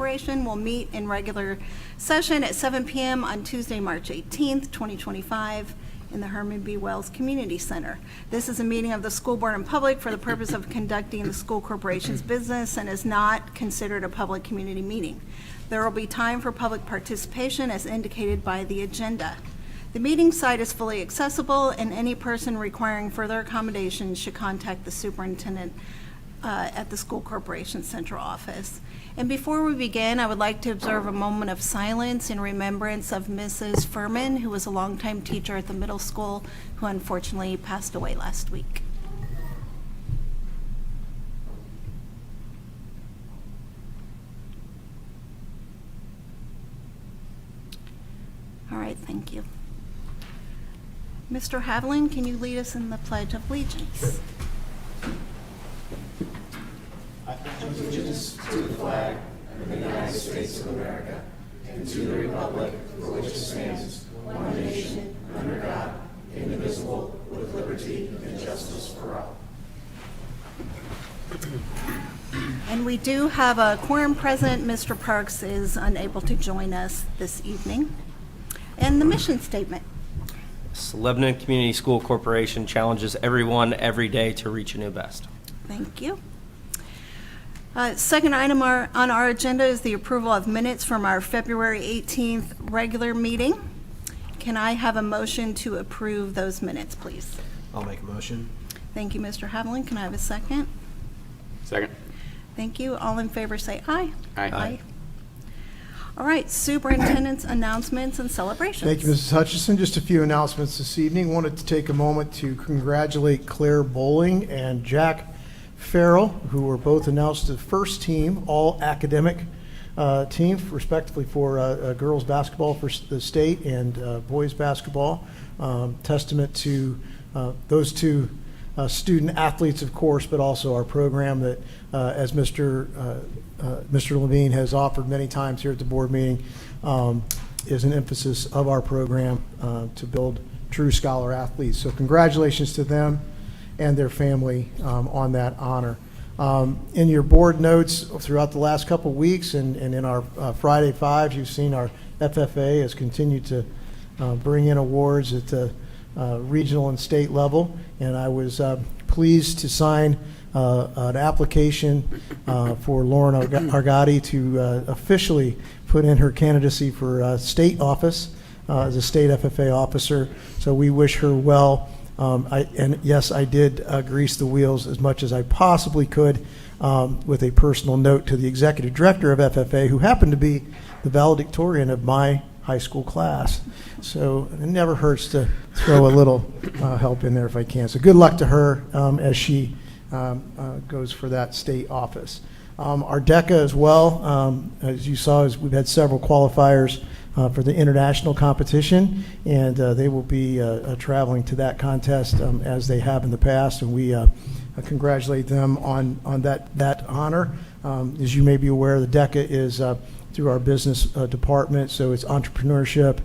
Corporation will meet in regular session at 7 p.m. on Tuesday, March 18th, 2025, in the Herman B. Wells Community Center. This is a meeting of the school board and public for the purpose of conducting the school corporation's business and is not considered a public community meeting. There will be time for public participation as indicated by the agenda. The meeting site is fully accessible, and any person requiring further accommodations should contact the superintendent at the school corporation's central office. And before we begin, I would like to observe a moment of silence in remembrance of Mrs. Furman, who was a longtime teacher at the middle school, who unfortunately passed away last week. All right, thank you. Mr. Haviland, can you lead us in the Pledge of Allegiance? Allegiance to the flag of the United States of America and to the republic for which it stands, one nation, under God, indivisible, with liberty and justice for all. And we do have a quorum present. Mr. Parks is unable to join us this evening. And the mission statement. Lebanon Community School Corporation challenges everyone every day to reach a new best. Thank you. Second item on our agenda is the approval of minutes from our February 18th regular meeting. Can I have a motion to approve those minutes, please? I'll make a motion. Thank you, Mr. Haviland. Can I have a second? Second. Thank you. All in favor say aye. Aye. All right, superintendent's announcements and celebrations. Thank you, Mrs. Hutchison. Just a few announcements this evening. Wanted to take a moment to congratulate Claire Bowling and Jack Farrell, who were both announced the first team, all academic team, respectively, for girls basketball for the state and boys basketball. Testament to those two student athletes, of course, but also our program that, as Mr. Levine has offered many times here at the board meeting, is an emphasis of our program to build true scholar athletes. So congratulations to them and their family on that honor. In your board notes throughout the last couple of weeks and in our Friday Fives, you've seen our FFA has continued to bring in awards at the regional and state level, and I was pleased to sign an application for Lauren Argotti to officially put in her candidacy for state office as a state FFA officer. So we wish her well. And yes, I did grease the wheels as much as I possibly could with a personal note to the executive director of FFA, who happened to be the valedictorian of my high school class. So it never hurts to throw a little help in there if I can. So good luck to her as she goes for that state office. Our DECA as well, as you saw, we've had several qualifiers for the international competition, and they will be traveling to that contest as they have in the past, and we congratulate them on that honor. As you may be aware, the DECA is through our business department, so it's entrepreneurship,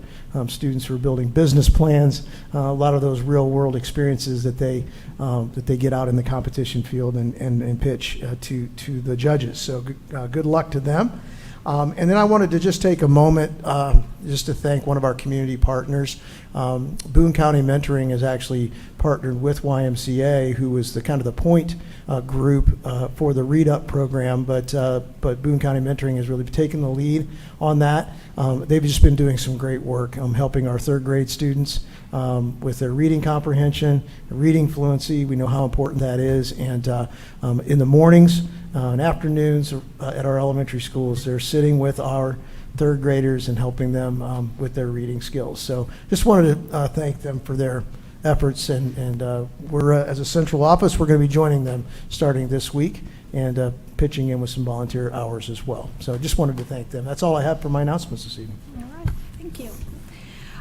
students who are building business plans, a lot of those real world experiences that they get out in the competition field and pitch to the judges. So good luck to them. And then I wanted to just take a moment just to thank one of our community partners. Boone County Mentoring has actually partnered with YMCA, who was the kind of the point group for the Read Up program, but Boone County Mentoring has really taken the lead on that. They've just been doing some great work helping our third grade students with their reading comprehension, reading fluency. We know how important that is, and in the mornings and afternoons at our elementary schools, they're sitting with our third graders and helping them with their reading skills. So just wanted to thank them for their efforts, and we're as a central office, we're going to be joining them starting this week and pitching in with some volunteer hours as well. So just wanted to thank them. That's all I have for my announcements this evening. All right, thank you.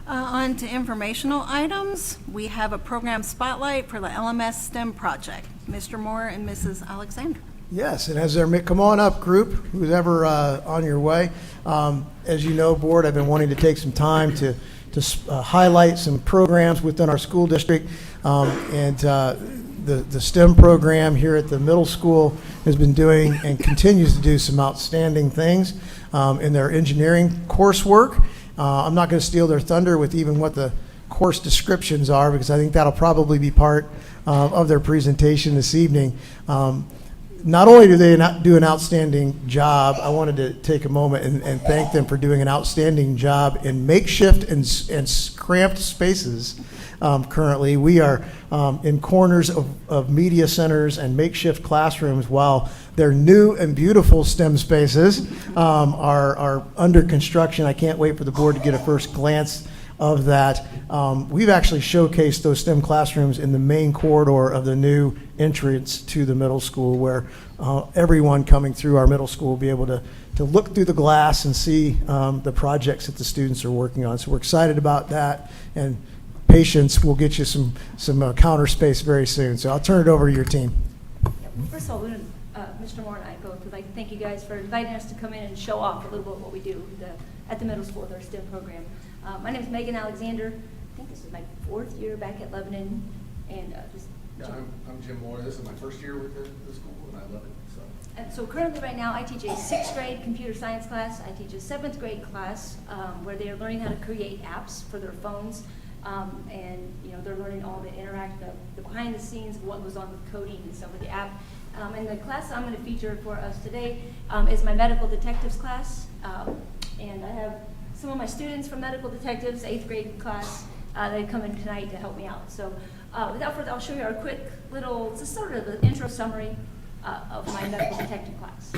On to informational items. We have a program spotlight for the LMS STEM project. Mr. Moore and Mrs. Alexander. Yes, and as they're, come on up, group, who's ever on your way. As you know, board, I've been wanting to take some time to highlight some programs within our school district, and the STEM program here at the middle school has been doing and continues to do some outstanding things. in their engineering coursework. I'm not going to steal their thunder with even what the course descriptions are, because I think that'll probably be part of their presentation this evening. Not only do they do an outstanding job, I wanted to take a moment and thank them for doing an outstanding job in makeshift and cramped spaces. Currently, we are in corners of media centers and makeshift classrooms, while their new and beautiful STEM spaces are under construction. I can't wait for the board to get a first glance of that. We've actually showcased those STEM classrooms in the main corridor of the new entrance to the middle school, where everyone coming through our middle school will be able to look through the glass and see the projects that the students are working on. So we're excited about that, and patience will get you some counter space very soon. So I'll turn it over to your team. First of all, Mr. Moore and I both would like to thank you guys for inviting us to come in and show off a little bit of what we do at the middle school with our STEM program. My name is Megan Alexander. I think this is my 4th year back at Lebanon, and I'm Jim Moore. This is my first year with the school, and I love it. And so currently right now I teach a 6th grade computer science class. I teach a 7th grade class where they are learning how to create apps for their phones. And they're learning all the behind the scenes of what goes on with coding and stuff with the app. And the class I'm going to feature for us today is my medical detectives class. And I have some of my students from medical detectives, 8th grade class, they come in tonight to help me out. So without further, I'll show you a quick little, just sort of the intro summary of my medical detective class.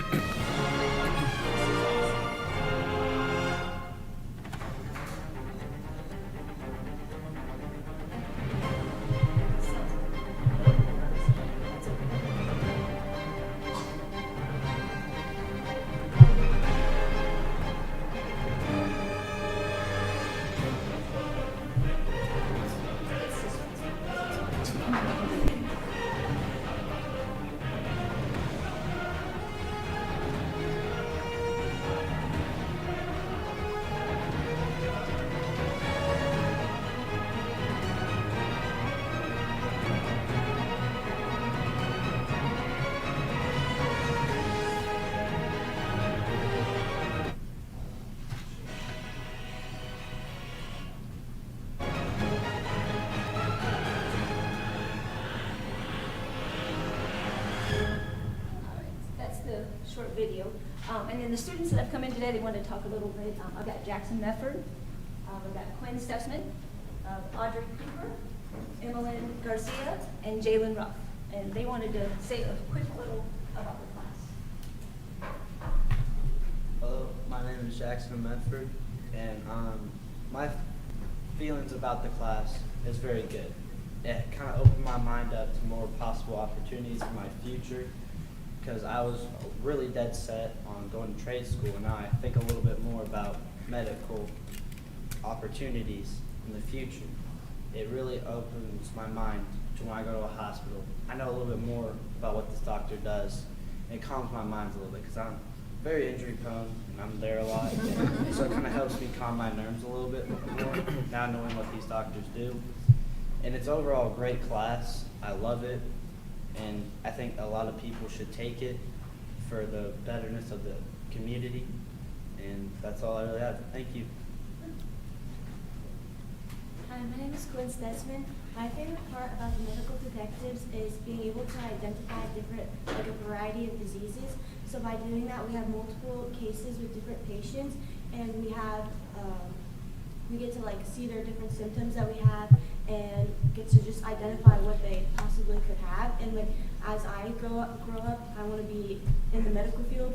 Short video. And then the students that have come in today, they wanted to talk a little bit. I've got Jackson Mefford, I've got Quinn Stutzman, Audrey Cooper, Emmeline Garcia, and Jalen Ruff. And they wanted to say a quick little about the class. Hello, my name is Jackson Medford, and my feelings about the class is very good. It kind of opened my mind up to more possible opportunities for my future, because I was really dead set on going to trade school, and now I think a little bit more about medical opportunities in the future. It really opens my mind to when I go to a hospital. I know a little bit more about what this doctor does, and it calms my mind a little bit, because I'm very injury prone, and I'm there a lot, so it kind of helps me calm my nerves a little bit more, now knowing what these doctors do. And it's overall a great class. I love it. And I think a lot of people should take it for the betterness of the community. And that's all I really have. Thank you. Hi, my name is Quinn Stutzman. My favorite part about the medical detectives is being able to identify a variety of diseases. So by doing that, we have multiple cases with different patients, and we get to see their different symptoms that we have, and get to just identify what they possibly could have. And as I grow up, I want to be in the medical field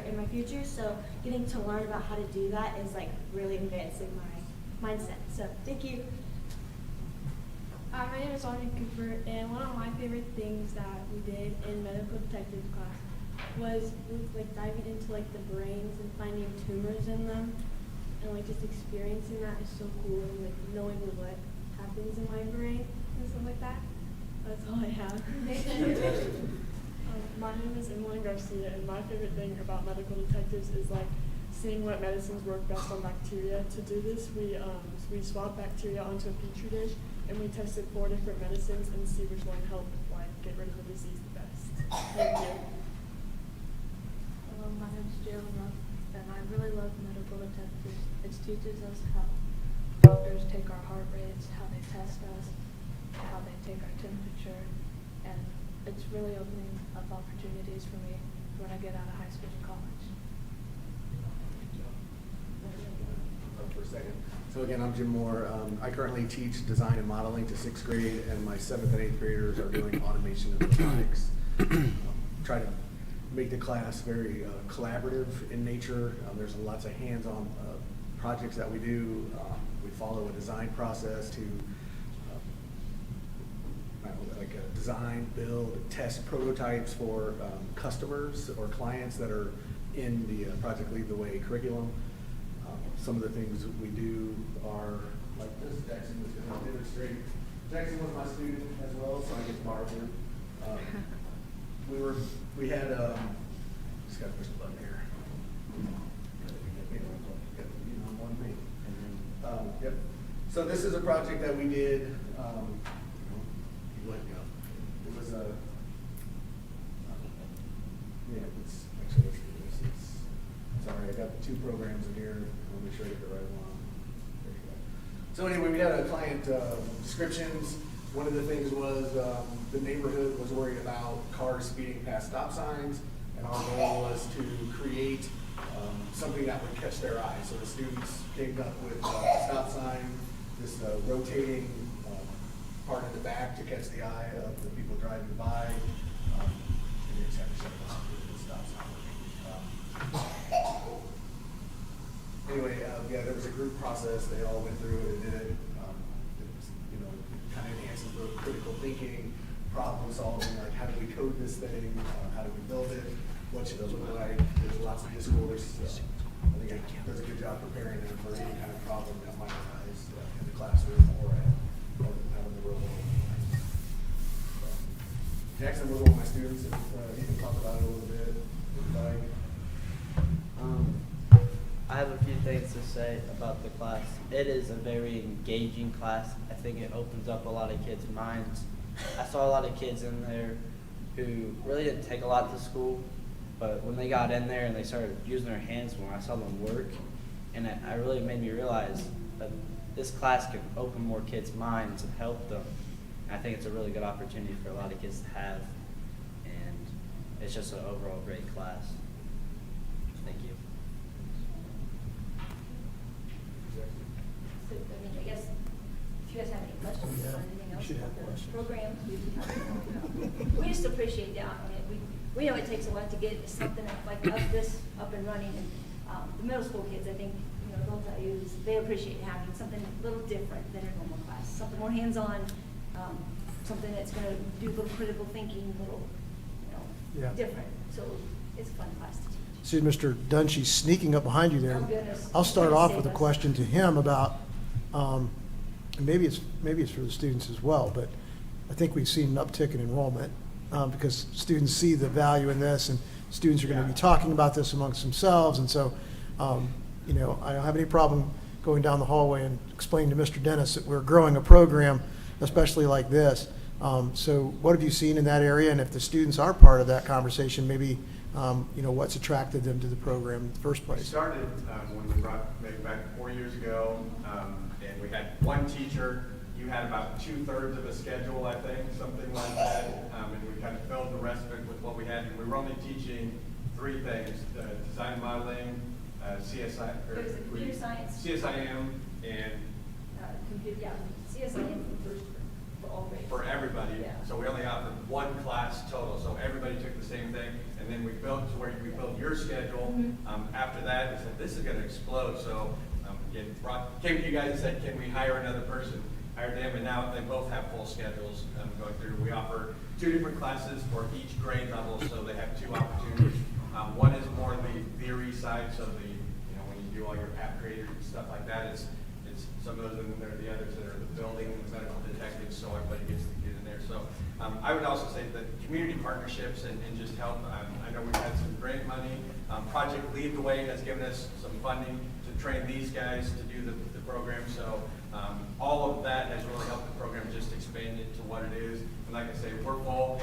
in my future. So getting to learn about how to do that is really advancing my mindset. So thank you. My name is Audrey Cooper, and one of my favorite things that we did in medical detective class was diving into the brains and finding tumors in them, and just experiencing that is so cool, and knowing what happens in my brain and stuff like that. That's all I have. My name is Emmeline Garcia, and my favorite thing about medical detectives is seeing what medicines work best on bacteria. To do this, we swabbed bacteria onto a petri dish, and we tested 4 different medicines and see which one helped get rid of the disease the best. Thank you. Hello, my name is Jalen Ruff, and and I really love medical detectives. It teaches us how doctors take our heart rates, how they test us, how they take our temperature, and it's really opening up opportunities for me when I get out of high school and college. For a second. So again, I'm Jim Moore. I currently teach design and modeling to 6th grade, and my 7th and 8th graders are doing automation and robotics. Try to make the class very collaborative in nature. There's lots of hands-on projects that we do. We follow a design process to design, build, test prototypes for customers or clients that are in the Project Lead the Way curriculum. Some of the things we do are like this. Jackson was going to demonstrate. Jackson was my student as well, so I get to borrow him. We had just got to push the button here. One thing. Yep. So this is a project that we did. It was a. Yeah, it's actually let's do this. Sorry, I got the two programs in here. Let me show you the right one. There you go. So anyway, we had a client descriptions. One of the things was the neighborhood was worried about cars speeding past stop signs, and our goal was to create something that would catch their eye. So the students came up with a stop sign, this rotating part in the back to catch the eye of the people driving by. And you just have to show the stop sign. Anyway, yeah, there was a group process. They all went through it and did it. It was, kind of enhances the critical thinking, problem solving, like how do we code this thing, how do we build it, what should it look like. There's lots of discourse. I think it does a good job preparing them for any kind of problem that might arise in the classroom or out in the real world. Jackson was one of my students, and he can talk about it a little bit. I have a few things to say about the class. It is a very engaging class. I think it opens up a lot of kids' minds. I saw a lot of kids in there who really didn't take a lot to school, but when they got in there and they started using their hands more, I saw them work, and it really made me realize that this class can open more kids' minds and help them. And I think it's a really good opportunity for a lot of kids to have, and it's just an overall great class. Thank you. So, I guess, if you guys have any questions or anything else about the program, we just appreciate that. We know it takes a lot to get something like this up and running, and the middle school kids, I think, they'll tell you, they appreciate having something a little different than a normal class, something more hands-on, something that's going to do a little critical thinking, a little, different. So it's a fun class to teach. See Mr. Dunshee sneaking up behind you there. Oh, goodness. I'll start Trying to off save with a us. question to him about, and maybe it's for the students as well, but I think we've seen an uptick in enrollment because students see the value in this, and students are going to be talking about this amongst themselves, and so I don't have any problem going down the hallway and explaining to Mr. Dennis that we're growing a program, especially like this. So what have you seen in that area? And if the students are part of that conversation, maybe, what's attracted them to the program in the first We place? started when we brought maybe back 4 years ago, and we had one teacher. You had about 2/3 of a schedule, I think, something like that, and we kind of filled the rest of it with what we had. And we were only teaching 3 things: design modeling, CSI, It was computer science. CSIM, and CSIM for all grades. for everybody. Yeah. So we only offered 1 class total, so everybody took the same thing. And then we built to where we built your schedule. After that, we said, this is going to explode. So came to you guys and said, can we hire another person? Hired them, and now they both have full schedules going through. We offer 2 different classes for each grade level, so they have 2 opportunities. One is more the theory side, so when you do all your app creators and stuff like that, it's some of those, and there are the others that are the building and medical detectives, so everybody gets to get in there. So I would also say that community partnerships and just help. I know we've had some grant money. Project Lead the Way has given us some funding to train these guys to do the program. So all of that has really helped the program just expand it to what it is. And like I say, we're full.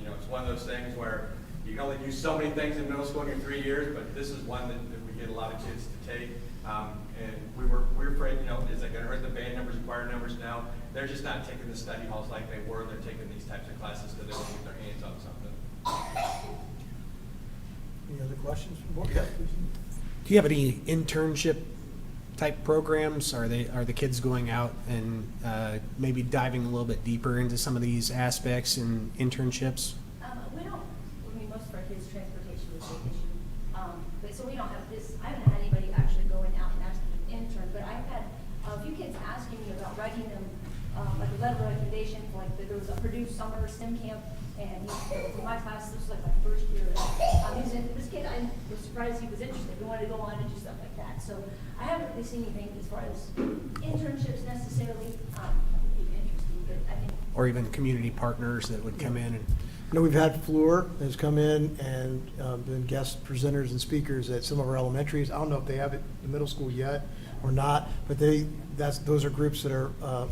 It's one of those things where you can only do so many things in middle school in your 3 years, but this is one that we get a lot of kids to take. And we were afraid, you know, is that going to hurt the band numbers and choir numbers? Now they're just not taking the study halls like they were. They're taking these types of classes because they want to get their hands on something. Any other questions from board? Yeah, please. Do you have any internship type programs? Are the kids going out and maybe diving a little bit deeper into some of these aspects in internships? We don't, I mean, most of our kids' transportation is a big issue. But so we don't have this, I haven't had anybody actually going out and asking an intern, but I've had a few kids asking me about writing them like a letter of recommendation, like there was a Purdue summer STEM camp, and in my class, this was like my first year. This kid, I was surprised he was interested. He wanted to go on and do stuff like that. So I haven't really seen anything as far as internships necessarily. Interesting, but I think. Or even community partners that would come in and. I know we've had Fluor has come in and been guest presenters and speakers at some of our elementaries. I don't know if they have it in the middle school yet or not, but those are groups that are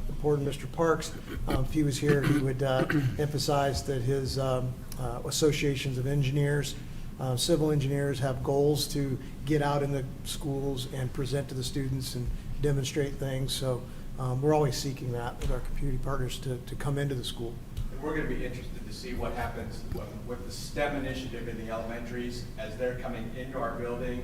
important. Mr. Parks, if he was here, he would emphasize that his associations of engineers, civil engineers, have goals to get out in the schools and present to the students and demonstrate things. So we're always seeking that with our community partners to come into the school. And we're going to be interested to see what happens with the STEM initiative in the elementaries as they're coming into our building.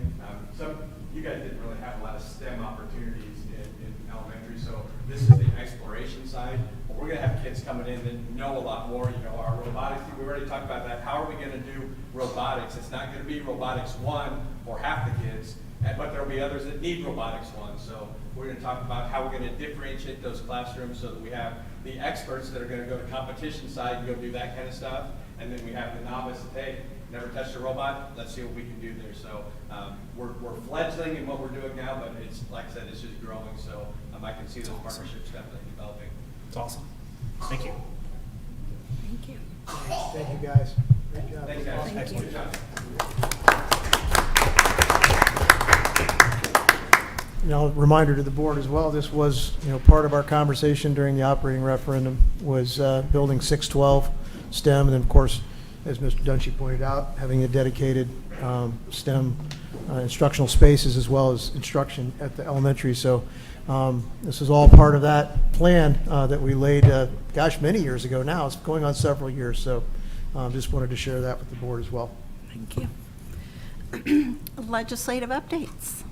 You guys didn't really have a lot of STEM opportunities in elementary, so this is the exploration side. But we're going to have kids coming in that know a lot more. You know, our robotics, we already talked about that. How are we going to do robotics? It's not going to be robotics 1 for half the kids, but there'll be others that need robotics 1. So we're going to talk about how we're going to differentiate those classrooms so that we have the experts that are going to go to competition side and go do that kind of stuff. And then we have the novice that, hey, never touched a robot, let's see what we can do there. So we're fledgling in what we're doing now, but it's, like I said, it's just growing. So I can see those partnerships definitely developing. It's awesome. Thank you. Thank you. Thank you, guys. Great job. Thanks, guys. Thank you. Good job. You know, reminder to the board as well, this was, you know, part of our conversation during the operating referendum was building 612 STEM, and then of course, as Mr. Dunshee pointed out, having a dedicated STEM instructional spaces as well as instruction at the elementary. So this is all part of that plan that we laid, gosh, many years ago now. It's going on several years. So just wanted to share that with the board as well. Thank you. Legislative updates.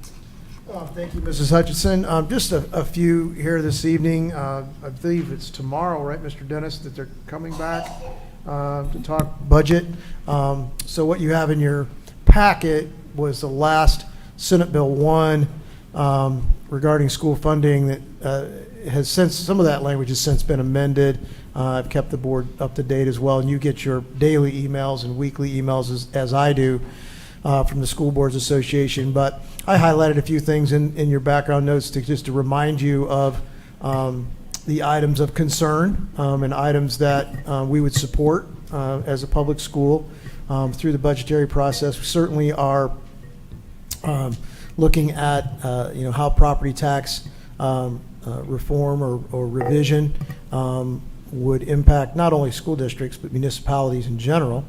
Thank you, Mrs. Hutchinson. Just a few here this evening. I believe it's tomorrow, right, Mr. Dennis, that they're coming back to talk budget. So what you have in your packet was the last Senate Bill 1 regarding school funding that has since, some of that language has since been amended. I've kept the board up to date as well, and you get your daily emails and weekly emails as I do from the School Boards Association. But I highlighted a few things in your background notes just to remind you of the items of concern and items that we would support as a public school through the budgetary process. We certainly are looking at you know, how property tax reform or revision would impact not only school districts but municipalities in general.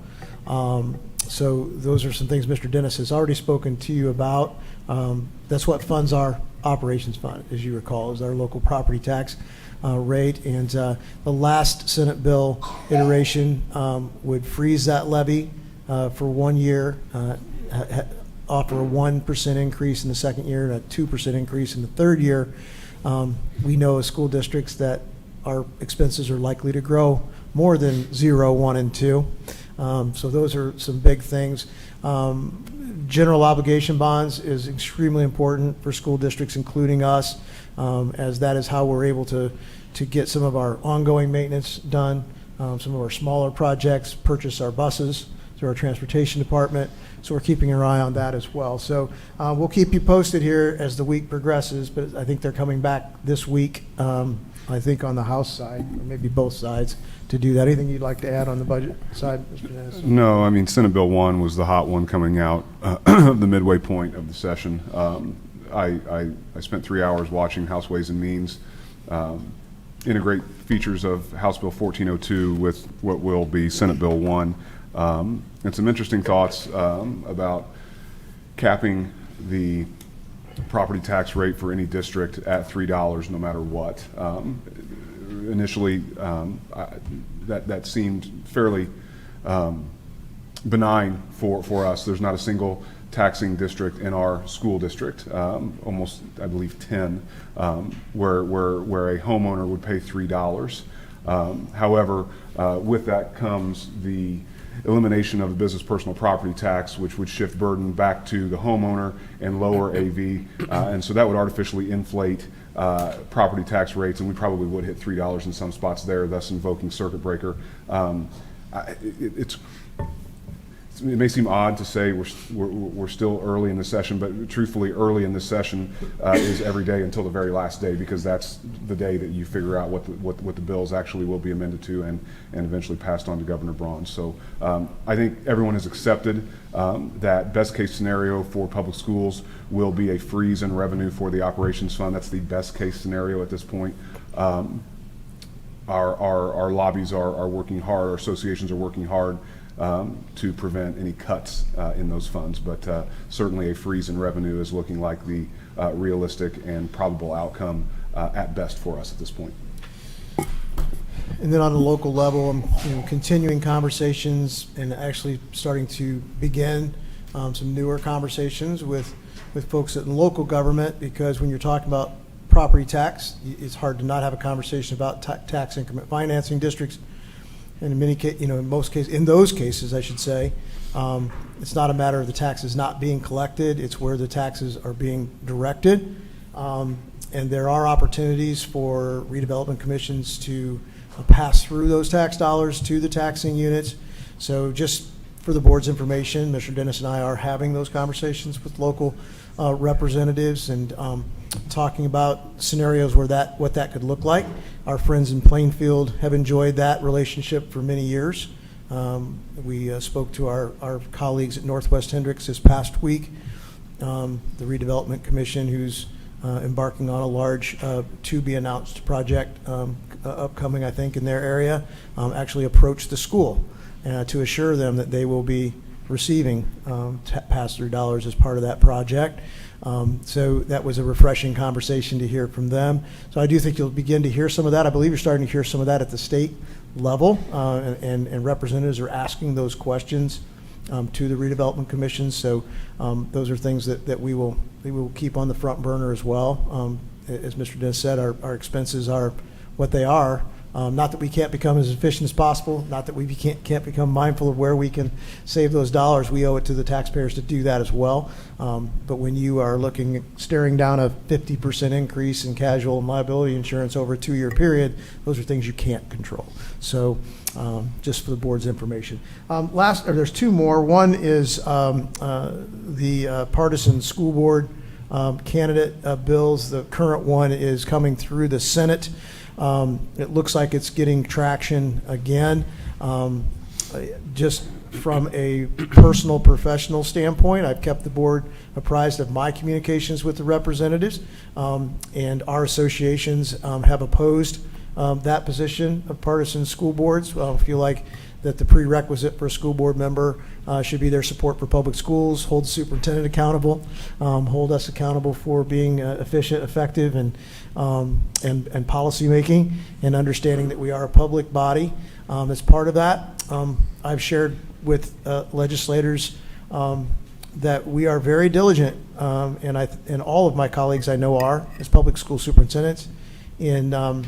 So those are some things Mr. Dennis has already spoken to you about. That's what funds our operations fund, as you recall, is our local property tax rate. And the last Senate bill iteration would freeze that levy for 1 year, offer a 1% increase in the second year and a 2% increase in the third year. We know as school districts that our expenses are likely to grow more than 0, 1, and 2. So those are some big things. General obligation bonds is extremely important for school districts, including us, as that is how we're able to get some of our ongoing maintenance done, some of our smaller projects, purchase our buses through our transportation department. So we're keeping our eye on that as well. So we'll keep you posted here as the week progresses, but I think they're coming back this week, I think on the House side, or maybe both sides, to do that. Anything you'd like to add on the budget side, Mr. Dennis? No, I mean, Senate Bill 1 was the hot one coming out the midway point of the session. I spent 3 hours watching House Ways and Means integrate features of House Bill 1402 with what will be Senate Bill 1. And some interesting thoughts about capping the property tax rate for any district at $3 no matter what. Initially, that seemed fairly benign for us. There's not a single taxing district in our school district, almost, I believe, 10, where a homeowner would pay $3. However, with that comes the elimination of the business personal property tax, which would shift burden back to the homeowner and lower AV, and so that would artificially inflate property tax rates, and we probably would hit $3 in some spots there, thus invoking circuit breaker. It may seem odd to say we're still early in the session, but truthfully, early in this session is every day until the very last day, because that's the day that you figure out what the bills actually will be amended to and eventually passed on to Governor Braun. So I think everyone has accepted that best case scenario for public schools will be a freeze in revenue for the operations fund. That's the best case scenario at this point. Our lobbies are working hard, our associations are working hard to prevent any cuts in those funds, but certainly a freeze in revenue is looking like the realistic and probable outcome at best for us at this point. And then on the local level, I'm continuing conversations and actually starting to begin some newer conversations with folks in local government, because when you're talking about property tax, it's hard to not have a conversation about tax increment financing districts. And in many cases, in those cases, I should say, it's not a matter of the taxes not being collected; it's where the taxes are being directed. And there are opportunities for redevelopment commissions to pass through those tax dollars to the taxing units. So, just for the board's information, Mr. Dennis and I are having those conversations with local representatives and talking about scenarios where what that could look like. Our friends in Plainfield have enjoyed that relationship for many years. We spoke to our colleagues at Northwest Hendricks this past week, the Redevelopment Commission, who's embarking on a large to-be-announced project upcoming, I think, in their area, actually approached the school to assure them that they will be receiving pass-through dollars as part of that project. So that was a refreshing conversation to hear from them. So I do think you'll begin to hear some of that. I believe you're starting to hear some of that at the state level, and representatives are asking those questions to the redevelopment commissions. So those are things that we will keep on the front burner as well. As Mr. Dennis said, our expenses are what they are. Not that we can't become as efficient as possible, not that we can't become mindful of where we can save those dollars. We owe it to the taxpayers to do that as well. But when you are staring down a 50% increase in casual and liability insurance over a 2-year period, those are things you can't control. So just for the board's information. There's two more. One is the partisan school board candidate bills. The current one is coming through the Senate. It looks like it's getting traction again. Just from a personal, professional standpoint, I've kept the board apprised of my communications with the representatives, and our associations have opposed that position of partisan school boards. Feel like that the prerequisite for a school board member should be their support for public schools, hold the superintendent accountable, hold us accountable for being efficient, effective, and policy making, and understanding that we are a public body. As part of that, I've shared with legislators that we are very diligent, and all of my colleagues I know are, as public school superintendents, in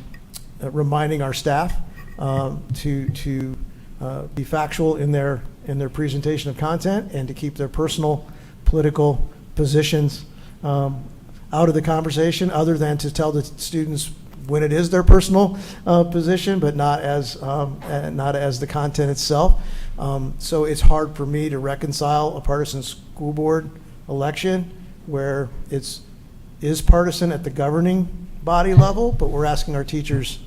reminding our staff to be factual in their presentation of content, and to keep their personal political positions out of the conversation, other than to tell the students when it is their personal position, but not as the content itself. So it's hard for me to reconcile a partisan school board election where is partisan at the governing body level, but we're asking our teachers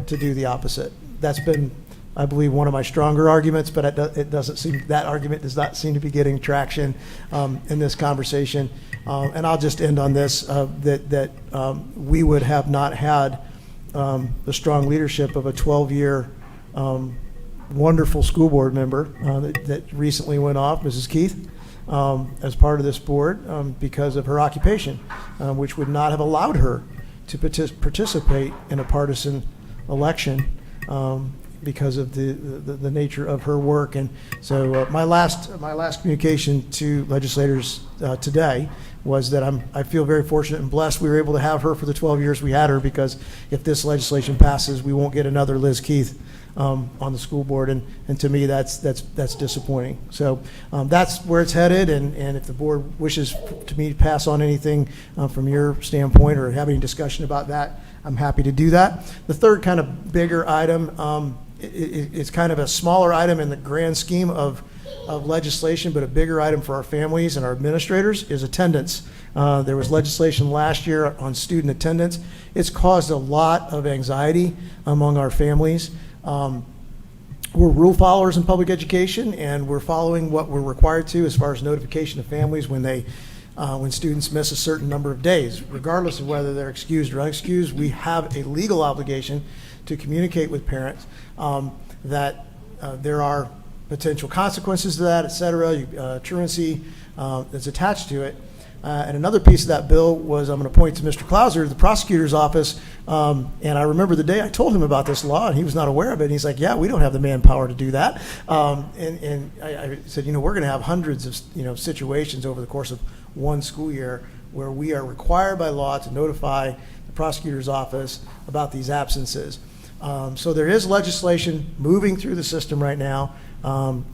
to do the opposite. That's been, I believe, one of my stronger arguments, but that argument does not seem to be getting traction in this conversation. And I'll just end on this, that we would have not had the strong leadership of a 12-year wonderful school board member that recently went off, Mrs. Keith, as part of this board because of her occupation, which would not have allowed her to participate in a partisan election because of the nature of her work. And so my last communication to legislators today was that I feel very fortunate and blessed we were able to have her for the 12 years we had her, because if this legislation passes, we won't get another Liz Keith on the school board, and to me that's disappointing. So that's where it's headed, and if the board wishes to me to pass on anything from your standpoint or have any discussion about that, I'm happy to do that. The third kind of bigger item, it's kind of a smaller item in the grand scheme of legislation, but a bigger item for our families and our administrators is attendance. There was legislation last year on student attendance. It's caused a lot of anxiety among our families. We're rule followers in public education, and we're following what we're required to as far as notification of families when students miss a certain number of days. Regardless of whether they're excused or unexcused, we have a legal obligation to communicate with parents that there are potential consequences to that, et cetera, truancy that's attached to it. And another piece of that bill was, I'm going to point to Mr. Clauser, the prosecutor's office, and I remember the day I told him about this law, and he was not aware of it, and he's like, yeah, we don't have the manpower to do that. And I said, we're going to have hundreds of situations over the course of one school year where we are required by law to notify the prosecutor's office about these absences. So there is legislation moving through the system right now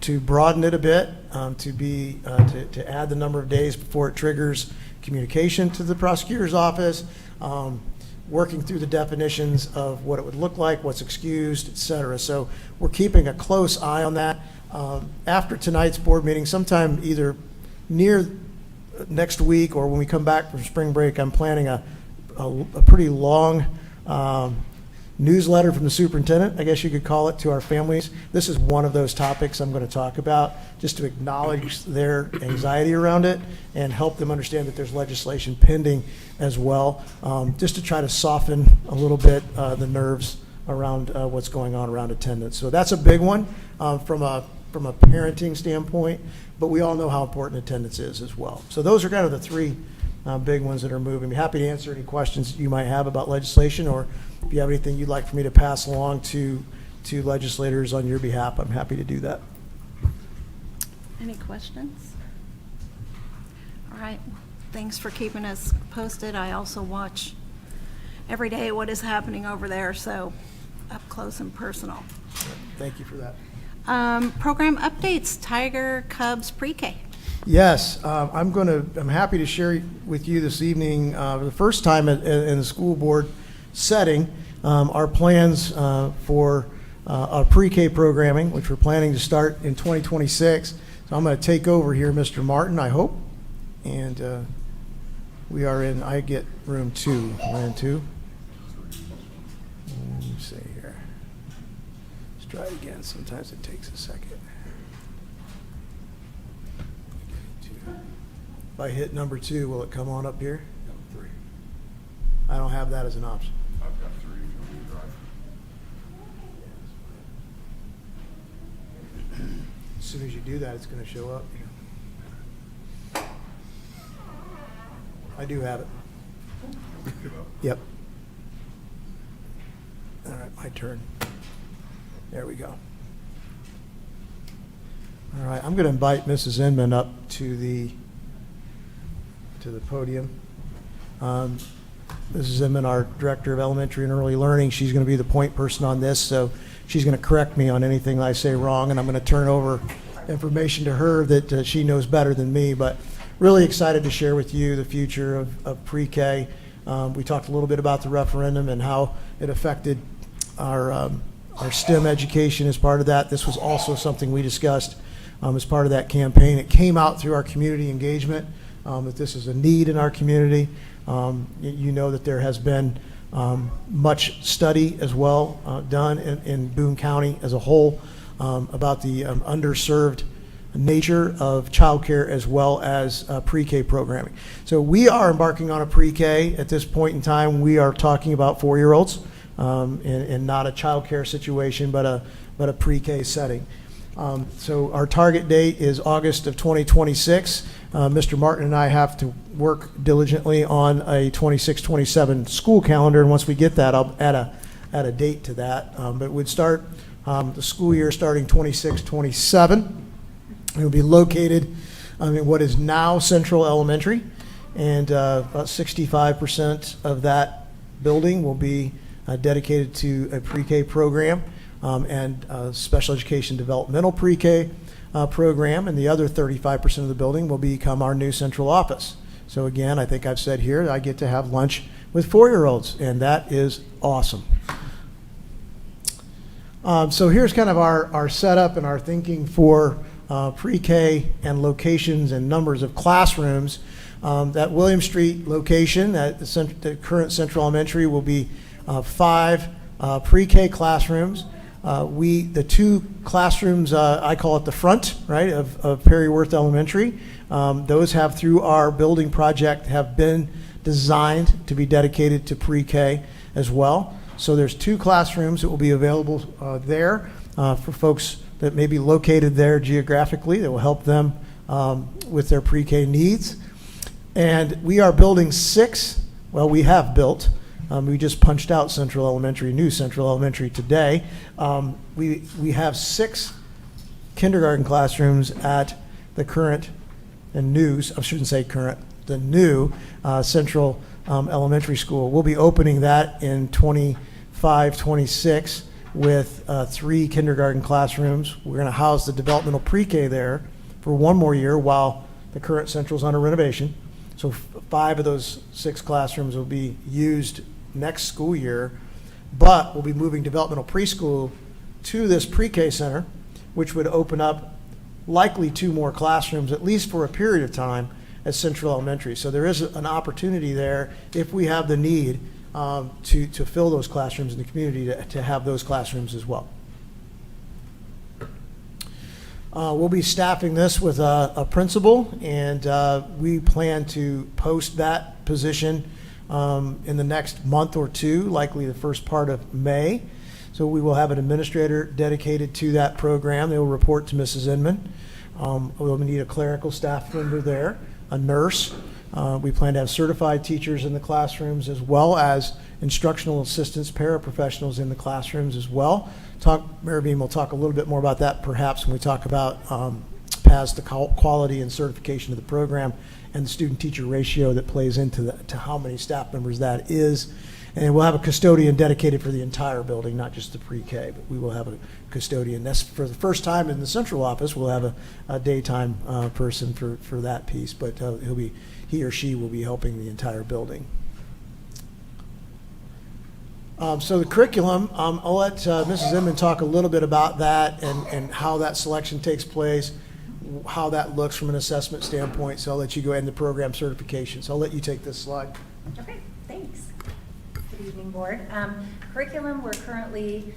to broaden it a bit, to add the number of days before it triggers communication to the prosecutor's office, working through the definitions of what it would look like, what's excused, et cetera. So we're keeping a close eye on that. After tonight's board meeting, sometime either near next week or when we come back from spring break, I'm planning a pretty long newsletter from the superintendent, I guess you could call it, to our families. This is one of those topics I'm going to talk about, just to acknowledge their anxiety around it and help them understand that there's legislation pending as well, just to try to soften a little bit the nerves around what's going on around attendance. So that's a big one from a parenting standpoint, but we all know how important attendance is as well. So those are kind of the three big ones that are moving. I'd be happy to answer any questions you might have about legislation, or if you have anything you'd like for me to pass along to legislators on your behalf, I'm happy to do that. Any questions? All right. Thanks for keeping us posted. I also watch every day what is happening over there, so up close and personal. Thank you for that. Program updates, Tiger Cubs pre-K. Yes, I'm happy to share with you this evening, for the first time in the school board setting, our plans for our pre-K programming, which we're planning to start in 2026. So I'm going to take over here, Mr. Martin, I hope, and we are in, I get room 2. We're in 2. Let me see here. Let's try it again. Sometimes it takes a second. If I hit number 2, will it come on up here? No, 3. I don't have that as an option. I've got 3 if you want me to drive. As soon as you do that, it's going to show up. I do have it. Yep. All right, my turn. There we go. All right, I'm going to invite Mrs. Inman up to the podium. Mrs. Inman, our Director of Elementary and Early Learning, she's going to be the point person on this, so she's going to correct me on anything I say wrong, and I'm going to turn over information to her that she knows better than me, but really excited to share with you the future of pre-K. We talked a little bit about the referendum and how it affected our STEM education as part of that. This was also something we discussed as part of that campaign. It came out through our community engagement, that this is a need in our community. You know that there has been much study as well done in Boone County as a whole about the underserved nature of childcare as well as pre-K programming. So we are embarking on a pre-K at this point in time. We are talking about 4-year-olds and not a childcare situation, but a pre-K setting. So our target date is August of 2026. Mr. Martin and I have to work diligently on a 26-27 school calendar, and once we get that, I'll add a date to that. But it would start the school year starting 26-27. It will be located in what is now Central Elementary, and about 65% of that building will be dedicated to a pre-K program and special education developmental pre-K program, and the other 35% of the building will become our new central office. So again, I think I've said here, I get to have lunch with 4-year-olds, and that is awesome. So here's kind of our setup and our thinking for pre-K and locations and numbers of classrooms. That William Street location, the current Central Elementary, will be 5 pre-K classrooms. The 2 classrooms, I call it the front, right, of Perry Worth Elementary. Those have, through our building project, have been designed to be dedicated to pre-K as well. So there's 2 classrooms that will be available there for folks that may be located there geographically that will help them with their pre-K needs. And we are building 6, well, we have built, we just punched out Central Elementary, new Central Elementary today. We have 6 kindergarten classrooms at the current and new, I shouldn't say current, the new Central Elementary School. We'll be opening that in 25-26 with 3 kindergarten classrooms. We're going to house the developmental pre-K there for 1 more year while the current Central's under renovation. So 5 of those 6 classrooms will be used next school year, but we'll be moving developmental preschool to this pre-K center, which would open up likely 2 more classrooms, at least for a period of time, at Central Elementary. So there is an opportunity there, if we have the need, to fill those classrooms in the community, to have those classrooms as well. We'll be staffing this with a principal, and we plan to post that position in the next month or 2, likely the first part of May. So we will have an administrator dedicated to that program. They will report to Mrs. Inman. We'll need a clerical staff member there, a nurse. We plan to have certified teachers in the classrooms, as well as instructional assistants, paraprofessionals in the classrooms as well. Mary Beam will talk a little bit more about that perhaps when we talk about PAS, the quality and certification of the program, and the student-teacher ratio that plays into to how many staff members that is. And we'll have a custodian dedicated for the entire building, not just the pre-K, but we will have a custodian. That's for the first time in the central office. We'll have a daytime person for that piece, but he or she will be helping the entire building. So the curriculum, I'll let Mrs. Inman talk a little bit about that and how that selection takes place, how that looks from an assessment standpoint. So I'll let you go ahead in the program certification. So I'll let you take this slide. Okay, thanks. Good evening, board. Curriculum, we're currently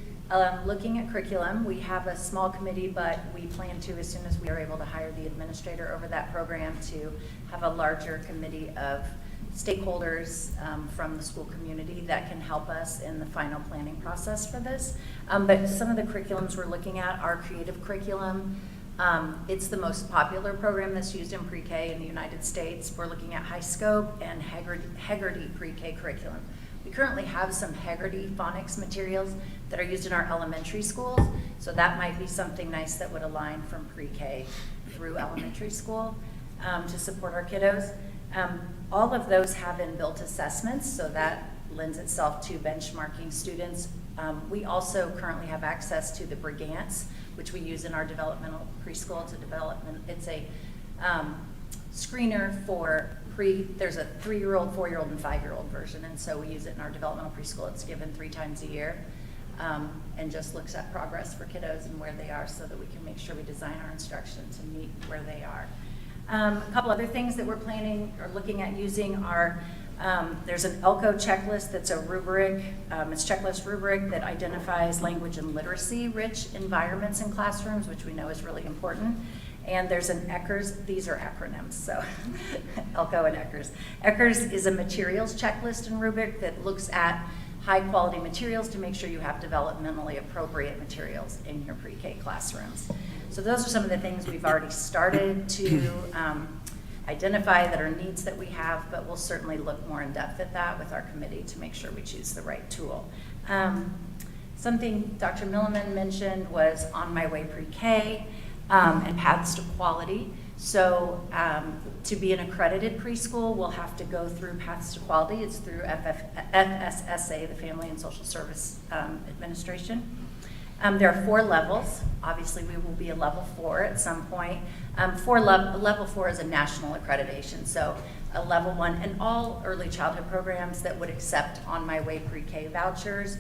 looking at curriculum. We have a small committee, but we plan to, as soon as we are able to hire the administrator over that program, to have a larger committee of stakeholders from the school community that can help us in the final planning process for this. But some of the curriculums we're looking at are creative curriculum. It's the most popular program that's used in pre-K in the United States. We're looking at High Scope and Hegarty pre-K curriculum. We currently have some Hegarty phonics materials that are used in our elementary schools, so that might be something nice that would align from pre-K through elementary school to support our kiddos. All of those have inbuilt assessments, so that lends itself to benchmarking students. We also currently have access to the Brigance, which we use in our developmental preschool to development. It's a screener for there's a 3-year-old, 4-year-old, and 5-year-old version, and so we use it in our developmental preschool. It's given 3 times a year and just looks at progress for kiddos and where they are so that we can make sure we design our instruction to meet where they are. A couple other things that we're planning or looking at using are there's an ELCO checklist that's a rubric, it's checklist rubric that identifies language and literacy rich environments in classrooms, which we know is really important. And there's an ECHRS, these are acronyms, so ELCO and ECHRS. ECHRS is a materials checklist and rubric that looks at high-quality materials to make sure you have developmentally appropriate materials in your pre-K classrooms. So those are some of the things we've already started to identify that are needs that we have, but we'll certainly look more in depth at that with our committee to make sure we choose the right tool. Something Dr. Milliman mentioned was On My Way Pre-K and Paths to Quality. So to be an accredited preschool, we'll have to go through Paths to Quality. It's through FSSA, the Family and Social Service Administration. There are 4 levels. Obviously, we will be a level 4 at some point. Level 4 is a national accreditation. So a level 1, and all early childhood programs that would accept On My Way Pre-K vouchers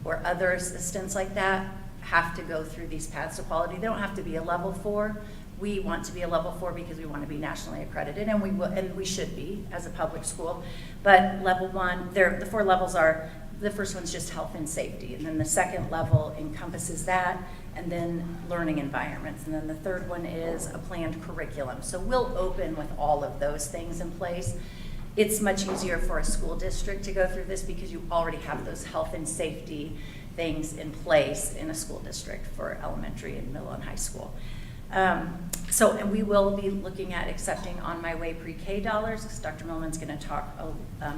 or other assistance like that have to go through these Paths to Quality. They don't have to be a level 4. We want to be a level 4 because we want to be nationally accredited, and we will, and we should be as a public school. But level 1, the 4 levels are, the first one's just health and safety, and then the second level encompasses that, and then learning environments, and then the third one is a planned curriculum. So we'll open with all of those things in place. It's much easier for a school district to go through this because you already have those health and safety things in place in a school district for elementary and middle and high school. And we will be looking at accepting On My Way Pre-K dollars, because Dr. Millman's going to talk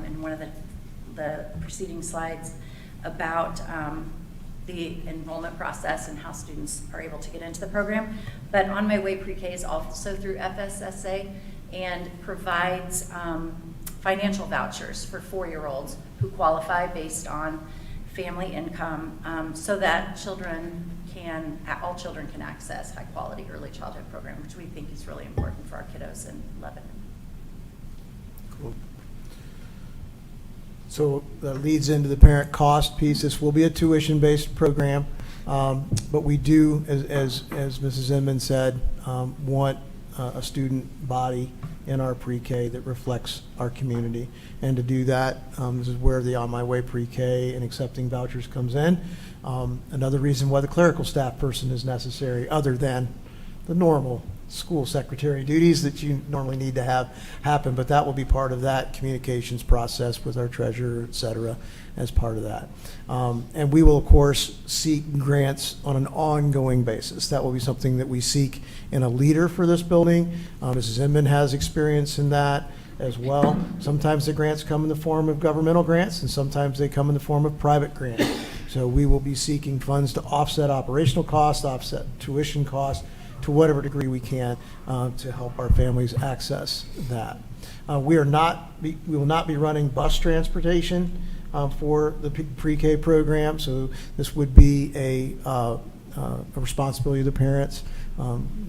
in one of the preceding slides about the enrollment process and how students are able to get into the program. But On My Way Pre-K is also through FSSA and provides financial vouchers for 4-year-olds who qualify based on family income, so that all children can access high quality early childhood program, which we think is really important for our kiddos in Lebanon. Cool. So that leads into the parent cost piece. This will be a tuition-based program, but we do, as Mrs. Inman said, want a student body in our pre-K that reflects our community. And to do that, this is where the On My Way Pre-K and accepting vouchers comes in. Another reason why the clerical staff person is necessary, other than the normal school secretary duties that you normally need to have happen, but that will be part of that communications process with our treasurer, et cetera, as part of that. And we will, of course, seek grants on an ongoing basis. That will be something that we seek in a leader for this building. Mrs. Inman has experience in that as well. Sometimes the grants come in the form of governmental grants, and sometimes they come in the form of private grants. So we will be seeking funds to offset operational costs, offset tuition costs, to whatever degree we can to help our families access that. We will not be running bus transportation for the pre-K program, so this would be a responsibility of the parents,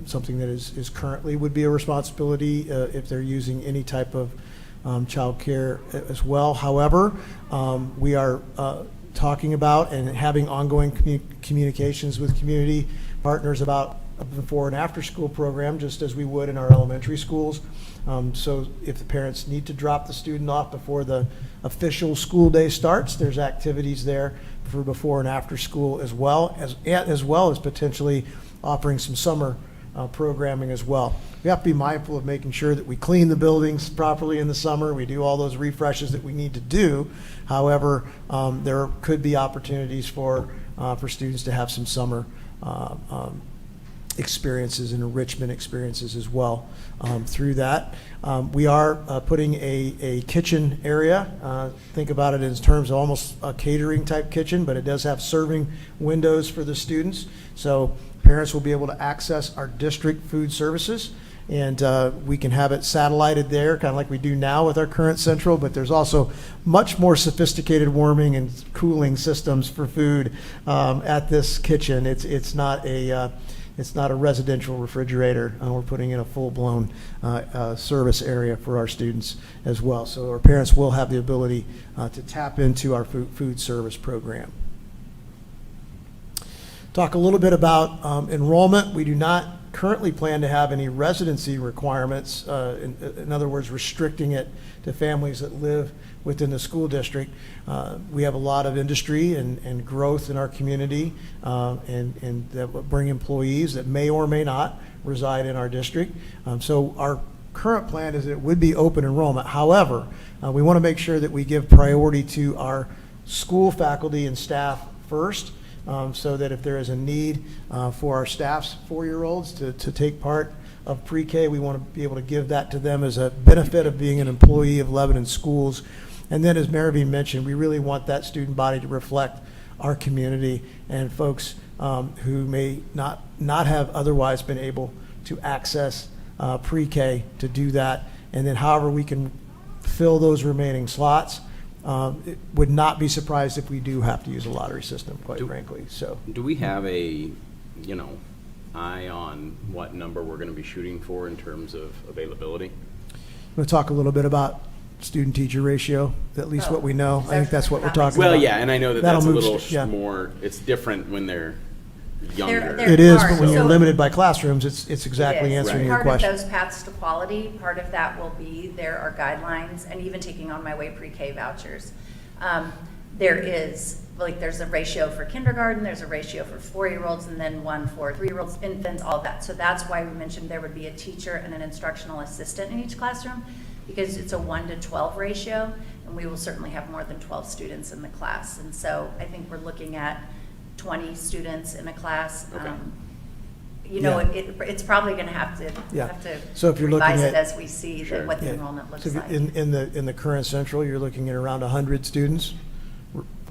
something that is currently would be a responsibility if they're using any type of child care as well. However, we are talking about and having ongoing communications with community partners about a before and after school program, just as we would in our elementary schools. So if the parents need to drop the student off before the official school day starts, there's activities there for before and after school as well as potentially offering some summer programming as well. We have to be mindful of making sure that we clean the buildings properly in the summer. We do all those refreshes that we need to do. However, there could be opportunities for students to have some summer experiences and enrichment experiences as well through that. We are putting a kitchen area. Think about it in terms of almost a catering type kitchen, but it does have serving windows for the students. So parents will be able to access our district food services, and we can have it satellited there, kind of like we do now with our current central, but there's also much more sophisticated warming and cooling systems for food at this kitchen. It's not a residential refrigerator. We're putting in a full-blown service area for our students as well. So our parents will have the ability to tap into our food service program. Talk a little bit about enrollment. We do not currently plan to have any residency requirements, in other words, restricting it to families that live within the school district. We have a lot of industry and growth in our community, and that will bring employees that may or may not reside in our district. So our current plan is that it would be open enrollment. However, we want to make sure that we give priority to our school faculty and staff first, so that if there is a need for our staff's 4-year-olds to take part of pre-K, we want to be able to give that to them as a benefit of being an employee of Lebanon Schools. And then, as Maravine mentioned, we really want that student body to reflect our community and folks who may not have otherwise been able to access pre-K to do that. And then however we can fill those remaining slots, it would not be surprised if we do have to use a lottery system, quite frankly. So, Do we have a, eye on what number we're going to be shooting for in terms of availability? we'll talk a little bit about student-teacher ratio, at least what we know. I think that's what we're talking Well, about. yeah, and I know that That'll that's a move little yeah. more, it's different when they're younger. They're It is, hard. but when you're So- limited by classrooms, it's exactly It is. answering your Part question. of those paths to quality, part of that will be, there are guidelines, and even taking On My Way pre-K vouchers. There is, like, there's a ratio for kindergarten, there's a ratio for 4-year-olds, and then one for 3-year-olds, infants, all of that. So that's why we mentioned there would be a teacher and an instructional assistant in each classroom, because it's a 1 to 12 ratio, and we will certainly have more than 12 students in the class. And so I think we're looking at 20 students in a class. Okay. It's probably going to have to Yeah. So if you're looking revise it at- as we see Sure. what the Yeah. enrollment looks So if like. you- in the current central, you're looking at around 100 students,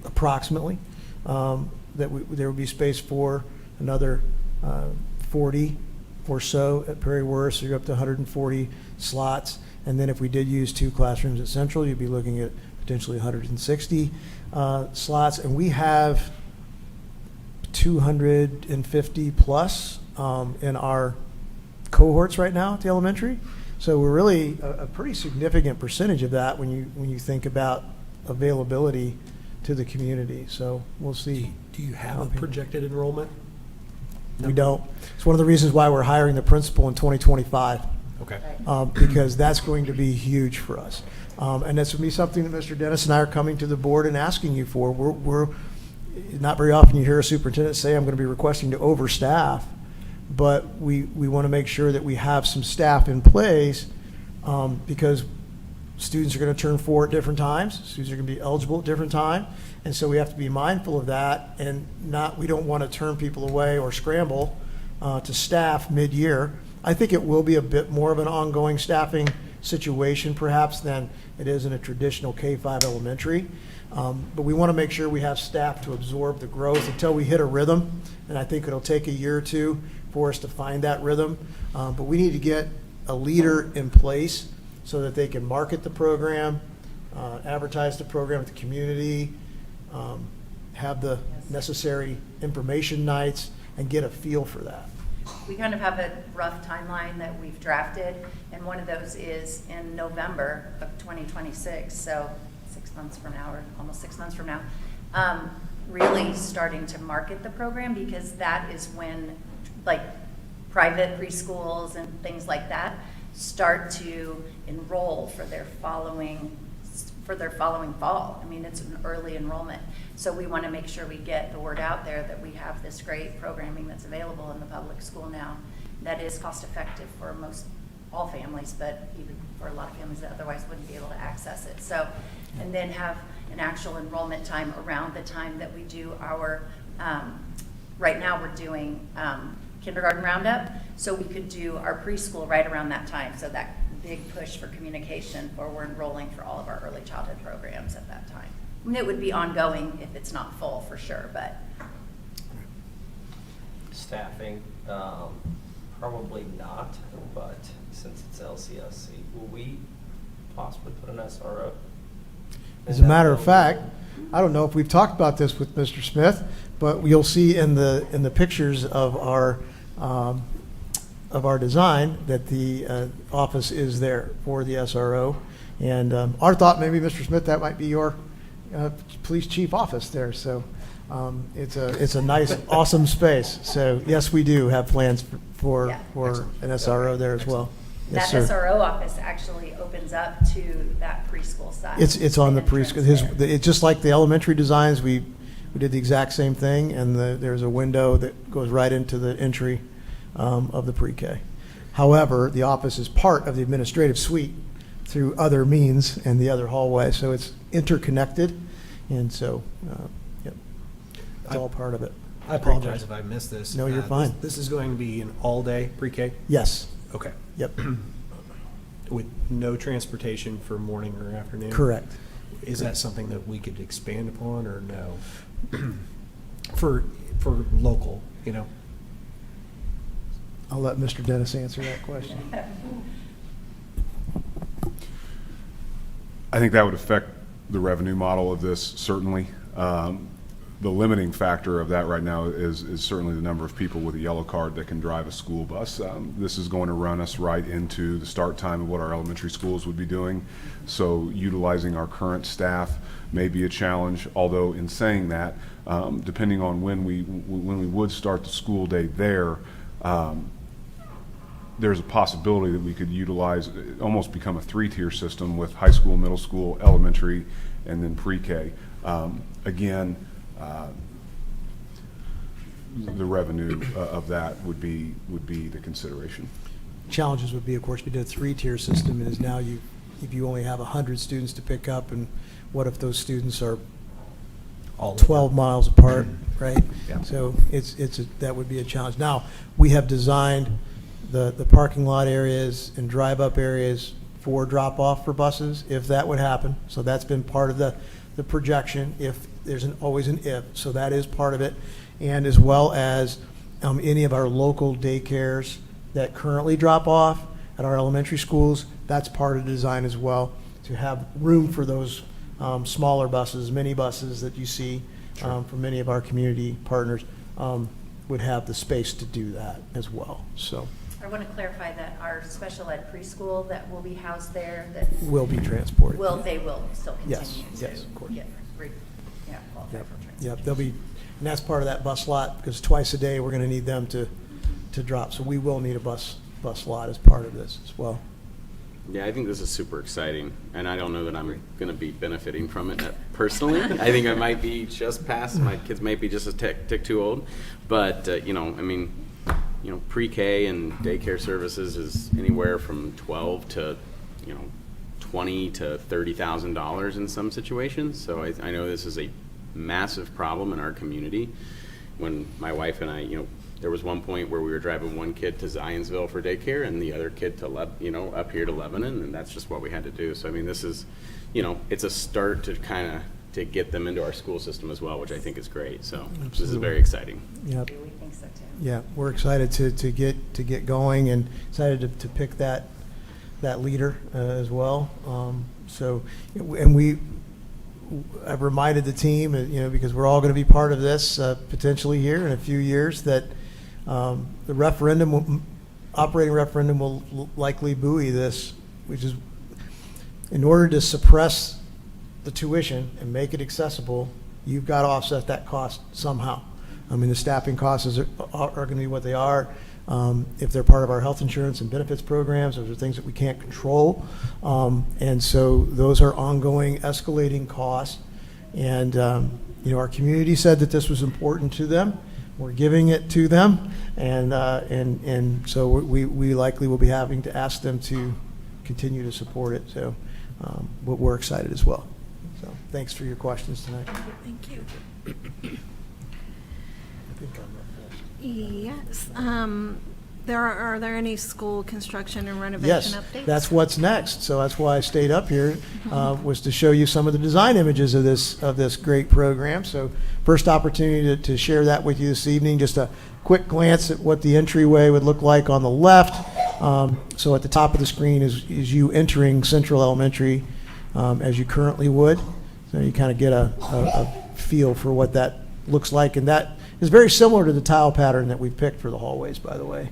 approximately. There would be space for another 40 or so at Perry Worth, so you're up to 140 slots. And then if we did use 2 classrooms at Central, you'd be looking at potentially 160 slots. And we have 250 plus in our cohorts right now at the elementary. So we're really a pretty significant percentage of that when you think about availability to the community. So we'll see. Do you have a projected enrollment? We don't. It's one of the reasons why we're hiring the principal in 2025. Okay. Because that's going to be huge for us. And that's going to be something that Mr. Dennis and I are coming to the board and asking you for. We're not very often you hear a superintendent say, I'm going to be requesting to overstaff, but we want to make sure that we have some staff in place because students are going to turn 4 at different times. Students are going to be eligible at different times. And so we have to be mindful of that and we don't want to turn people away or scramble to staff mid-year. I think it will be a bit more of an ongoing staffing situation perhaps than it is in a traditional K-5 elementary. But we want to make sure we have staff to absorb the growth until we hit a rhythm. And I think it'll take a year or 2 for us to find that rhythm. But we need to get a leader in place so that they can market the program, advertise the program with the community, have the necessary information nights, and get a feel for that. We kind of have a rough timeline that we've drafted, and one of those is in November of 2026, so 6 months from now, or almost 6 months from now, really starting to market the program, because that is when, like, private preschools and things like that start to enroll for their following fall. I mean, it's an early enrollment. So we want to make sure we get the word out there that we have this great programming that's available in the public school now that is cost effective for all families, but even for a lot of families that otherwise wouldn't be able to access it. So, and then have an actual enrollment time around the time that we do our, right now we're doing kindergarten roundup, so we could do our preschool right around that time. So that big push for communication, or we're enrolling for all of our early childhood programs at that time. I mean, it would be ongoing if it's not full for sure, but. Staffing, probably not, but since it's LCSC, will we possibly put an SRO? As a matter of fact, I don't know if we've talked about this with Mr. Smith, but you'll see in the pictures of our design that the office is there for the SRO. And our thought, maybe Mr. Smith, that might be your police chief office there. So it's a nice, awesome space. So yes, we do have plans for an SRO there as well. Yes, That sir. SRO office actually opens up to that preschool side. It's on the entrance preschool. there. It's just like the elementary designs. We did the exact same thing, and there's a window that goes right into the entry of the pre-K. However, the office is part of the administrative suite through other means in the other hallway, so it's interconnected. And so, yep, it's all part of it. I apologize if I missed this. No, you're fine. This is going to be an all-day pre-K? Yes, Okay. yep, With no transportation for morning or afternoon? correct. Is that something that we could expand upon, or no? For local, you know? I'll let Mr. Dennis answer that question. I think that would affect the revenue model of this, certainly. The limiting factor of that right now is certainly the number of people with a yellow card that can drive a school bus. This is going to run us right into the start time of what our elementary schools would be doing. So utilizing our current staff may be a challenge, although in saying that, depending on when we would start the school day there, there's a possibility that we could utilize, almost become a three-tier system with high school, middle school, elementary, and then pre-K. Again, the revenue of that would be the consideration. Challenges would be, of course, we did a three-tier system, is now if you only have 100 students to pick up, and what if those students are All 12 miles apart, right? Yeah. So that would be a challenge. Now, we have designed the parking lot areas and drive-up areas for drop-off for buses, if that would happen. So that's been part of the projection, if there's always an if, so that is part of it. And as well as any of our local daycares that currently drop off at our elementary schools, that's part of the design as well, to have room for those smaller buses, mini buses that you see from many of our community partners, would have the space to do that as well. So I want to clarify that our special ed preschool that will be housed there, that will be transported. they will still Yes, continue yes, to of course. qualify Yep, for transportation. yep, they'll be, and that's part of that bus lot, because twice a day, we're gonna need them to drop, so we will need a bus lot as part of this as well. Yeah, I think this is super exciting, and I don't know that I'm going to be benefiting from it personally. I think I might be just past, my kids might be just a tick too old, but, pre-K and daycare services is anywhere from $12,000 to, $20,000 to $30,000 in some situations. So I know this is a massive problem in our community. When my wife and I, there was one point where we were driving one kid to Zionsville for daycare and the other kid to, up here to Lebanon, and that's just what we had to do. So, I mean, this is, it's a start to kind of to get them into our school system as well, which I think is great. So This is very exciting. Yep. We think so too. Yeah, we're excited to get going, and excited to pick that leader as well. I've reminded the team, because we're all going to be part of this potentially here in a few years, that the operating referendum will likely buoy this, which is in order to suppress the tuition and make it accessible, you've got to offset that cost somehow. I mean, the staffing costs are going to be what they are. If they're part of our health insurance and benefits programs, those are things that we can't control. And so those are ongoing escalating costs. And, our community said that this was important to them. We're giving it to them. And so we likely will be having to ask them to continue to support it. So but we're excited as well. So thanks for your questions tonight. Thank you. I think I'm up next. Yes. Are there any school construction and renovation updates? Yes, that's what's next. So that's why I stayed up here, was to show you some of the design images of this great program. So first opportunity to share that with you this evening. Just a quick glance at what the entryway would look like on the left. So at the top of the screen is you entering Central Elementary as you currently would. So you kind of get a feel for what that looks like. And that is very similar to the tile pattern that we picked for the hallways, by the way.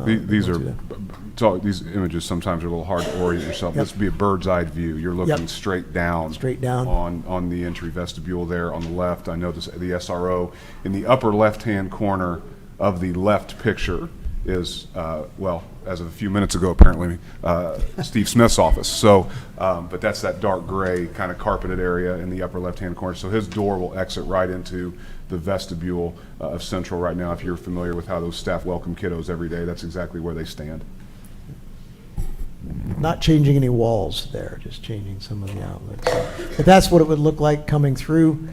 These images sometimes are a little hard to orient yourself. Yep. This would be a bird's eye view. You're looking Yep. straight down. Straight down. On the entry vestibule there on the left. I notice the SRO in the upper left-hand corner of the left picture is, as of a few minutes ago, apparently, Steve Smith's office. So, but that's that dark gray kind of carpeted area in the upper left-hand corner. So his door will exit right into the vestibule of Central right now. If you're familiar with how those staff welcome kiddos every day, that's exactly where they stand. not changing any walls there, just changing some of the outlets. But that's what it would look like coming through.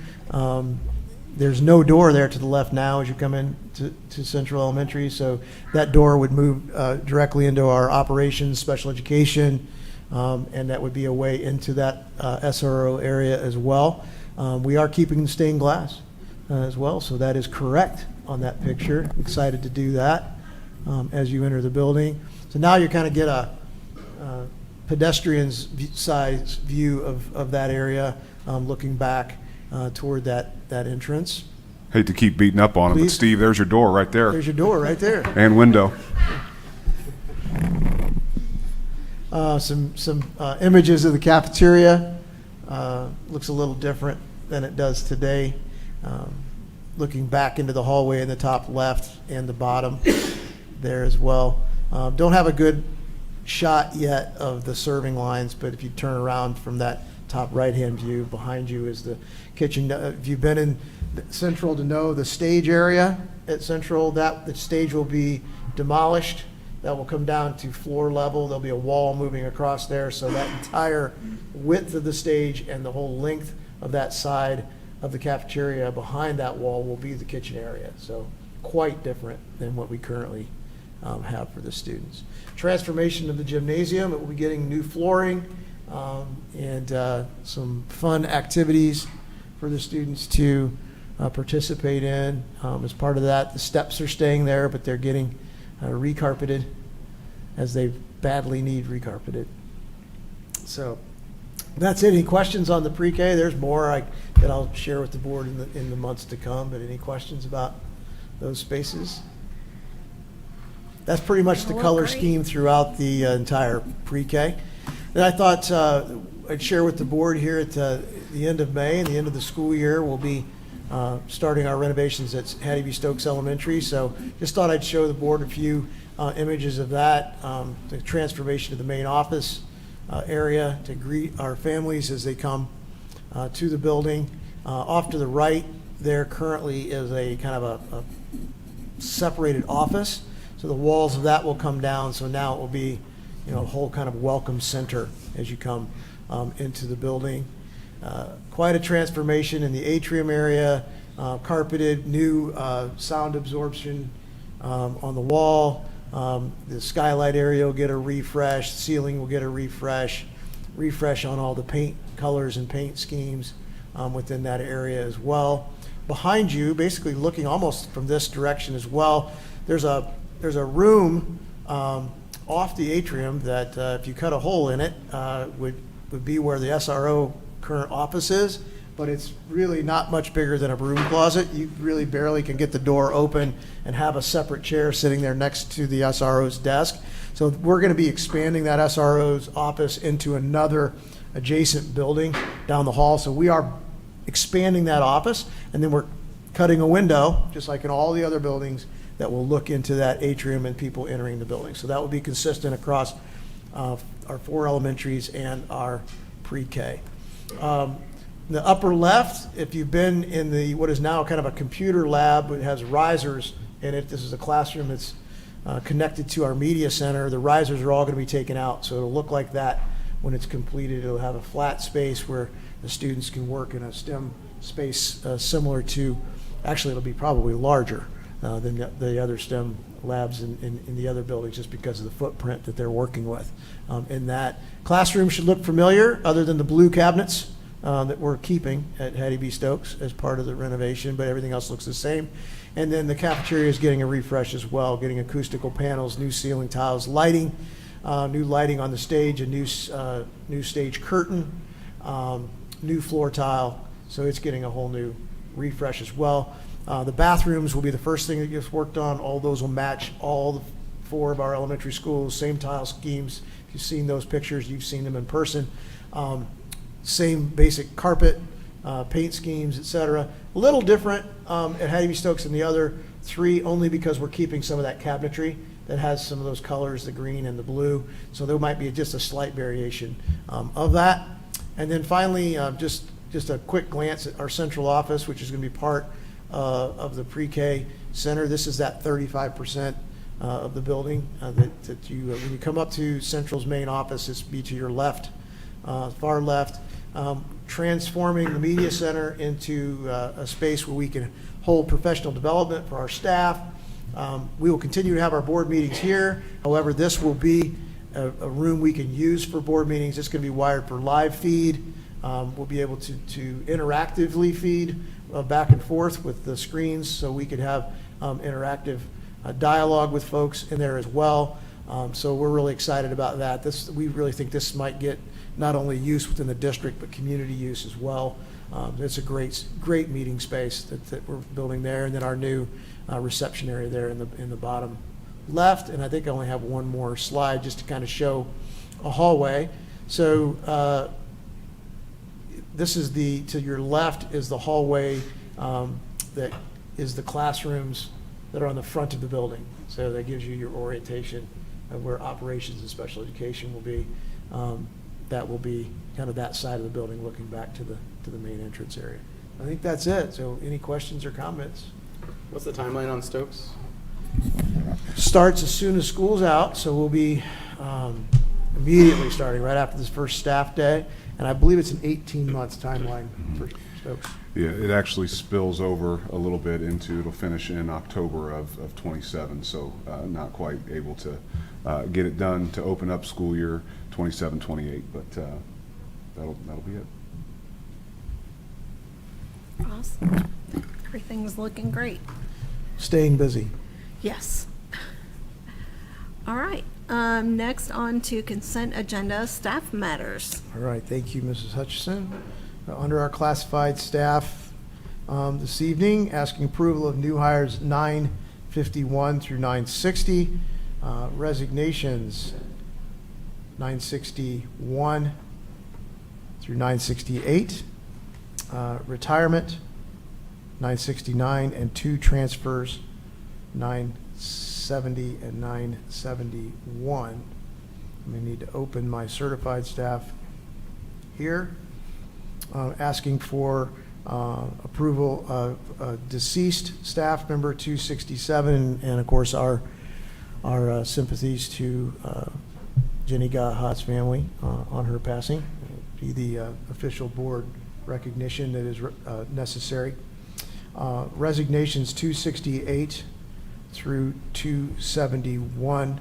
There's no door there to the left now as you come in to Central Elementary, so that door would move directly into our operations, special education, and that would be a way into that SRO area as well. We are keeping the stained glass as well, so that is correct on that picture. Excited to do that as you enter the building. So now you kind of get a pedestrian's size view of that area, looking back toward that entrance. Hate to keep beating up on him, but Please. Steve, there's your door right there. There's your door right there. And window. Some images of the cafeteria. Looks a little different than it does today. Looking back into the hallway in the top left and the bottom there as well. Don't have a good shot yet of the serving lines, but if you turn around from that top right-hand view, behind you is the kitchen. If you've been in Central to know the stage area at Central, the stage will be demolished. That will come down to floor level. There'll be a wall moving across there, so that entire width of the stage and the whole length of that side of the cafeteria behind that wall will be the kitchen area. So quite different than what we currently have for the students. Transformation of the gymnasium. It will be getting new flooring and some fun activities for the students to participate in. As part of that, the steps are staying there, but they're getting recarpeted as they badly need recarpeted. So that's it. Any questions on the pre-K? There's more that I'll share with the board in the months to come, but any questions about those spaces? That's pretty much the color scheme throughout the entire pre-K. And I thought I'd share with the board here at the end of May and the end of the school year, we'll be starting our renovations at Hattie B. Stokes Elementary. So just thought I'd show the board a few images of that, the transformation of the main office area to greet our families as they come to the building. Off to the right there currently is a kind of a separated office. So the walls of that will come down. So now it will be, a whole kind of welcome center as you come into the building. Quite a transformation in the atrium area, carpeted, new sound absorption on the wall. The skylight area will get a refresh, the ceiling will get a refresh on all the paint colors and paint schemes within that area as well. Behind you, basically looking almost from this direction as well, there's a room off the atrium that if you cut a hole in it would be where the SRO current office is, but it's really not much bigger than a broom closet. You really barely can get the door open and have a separate chair sitting there next to the SRO's desk. So we're going to be expanding that SRO's office into another adjacent building down the hall. So we are expanding that office, and then we're cutting a window, just like in all the other buildings, that will look into that atrium and people entering the building. So that will be consistent across our 4 elementaries and our pre-K. The upper left, if you've been in what is now kind of a computer lab, it has risers in it. This is a classroom that's connected to our media center. The risers are all going to be taken out, so it'll look like that when it's completed. It'll have a flat space where the students can work in a STEM space similar to, actually it'll be probably larger than the other STEM labs in the other buildings, just because of the footprint that they're working with. In that classroom should look familiar, other than the blue cabinets that we're keeping at Hattie B. Stokes as part of the renovation, but everything else looks the same. And then the cafeteria is getting a refresh as well, getting acoustical panels, new ceiling tiles, lighting, new lighting on the stage, a new stage curtain, new floor tile. So it's getting a whole new refresh as well. The bathrooms will be the first thing that gets worked on. All those will match all the 4 of our elementary schools, same tile schemes. If you've seen those pictures, you've seen them in person. Same basic carpet, paint schemes, etc. A little different at Hattie B. Stokes than the other 3, only because we're keeping some of that cabinetry that has some of those colors, the green and the blue. So there might be just a slight variation of that. And then finally, just a quick glance at our central office, which is going to be part of the pre-K center. This is that 35% of the building. That you, when you come up to Central's main office, it's be to your left, far left, transforming the media center into a space where we can hold professional development for our staff. We will continue to have our board meetings here. However, this will be a room we can use for board meetings. It's going to be wired for live feed. We'll be able to interactively feed back and forth with the screens, so we could have interactive dialogue with folks in there as well. So we're really excited about that. We really think this might get not only use within the district, but community use as well. It's a great meeting space that we're building there, and then our new reception area there in the bottom left. And I think I only have one more slide just to kind of show a hallway. So this is to your left is the hallway that is the classrooms that are on the front of the building. So that gives you your orientation of where operations and special education will be. That will be kind of that side of the building looking back to the main entrance area. I think that's it. So any questions or comments? What's the timeline on Stokes? Starts as soon as school's out, so we'll be immediately starting right after this first staff day. And I believe it's an 18-month timeline for Stokes. Yeah, it actually spills over a little bit it'll finish in October of 27, so not quite able to get it done to open up school year 27-28, but that'll be it. Awesome. Everything's looking great. Staying busy. Yes. All right. Next on to consent agenda, staff matters. All right, thank you, Mrs. Hutchison. Under our classified staff this evening, asking approval of new hires 951 through 960, resignations 961 through 968, retirement 969, and 2 transfers 970 and 971. I'm going to need to open my certified staff here. Asking for approval of deceased staff member 267, and of course our sympathies to Jenny Gahat's family on her passing. Be the official board recognition that is necessary. Resignations 268 through 271.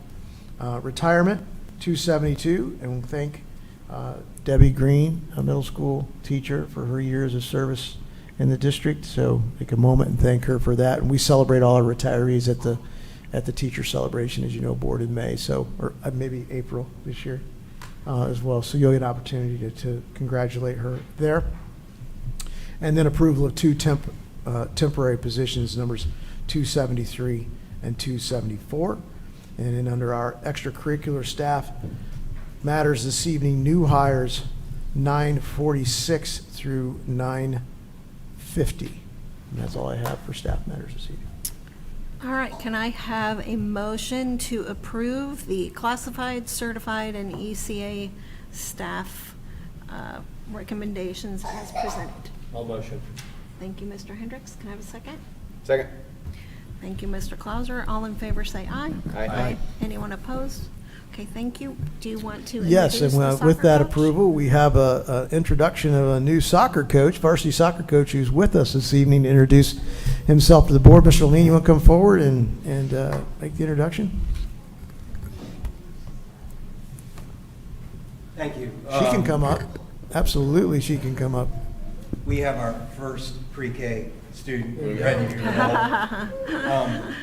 Retirement 272, and we'll thank Debbie Green, a middle school teacher, for her years of service in the district. So take a moment and thank her for that. And we celebrate all our retirees at the teacher celebration, as you know, board in May, so or maybe April this year as well. So you'll get an opportunity to congratulate her there. And then approval of 2 temporary positions, numbers 273 and 274. And then under our extracurricular staff matters this evening, new hires 946 through 950. And that's all I have for staff matters this evening. All right, can I have a motion to approve the classified, certified, and ECA staff recommendations as presented? All motion. Thank you, Mr. Hendricks. Can I have a second? Second. Thank you, Mr. Clauser. All in favor say aye. Aye. Anyone opposed? Okay, thank you. Do you want to Yes, and introduce the with soccer that coach? approval, we have an introduction of a new soccer coach, varsity soccer coach, who's with us this evening to introduce himself to the board. Mr. Lean, you want to come forward and make the introduction? Thank you. She can come up. Absolutely, she can come up. We have our first pre-K student ready to go.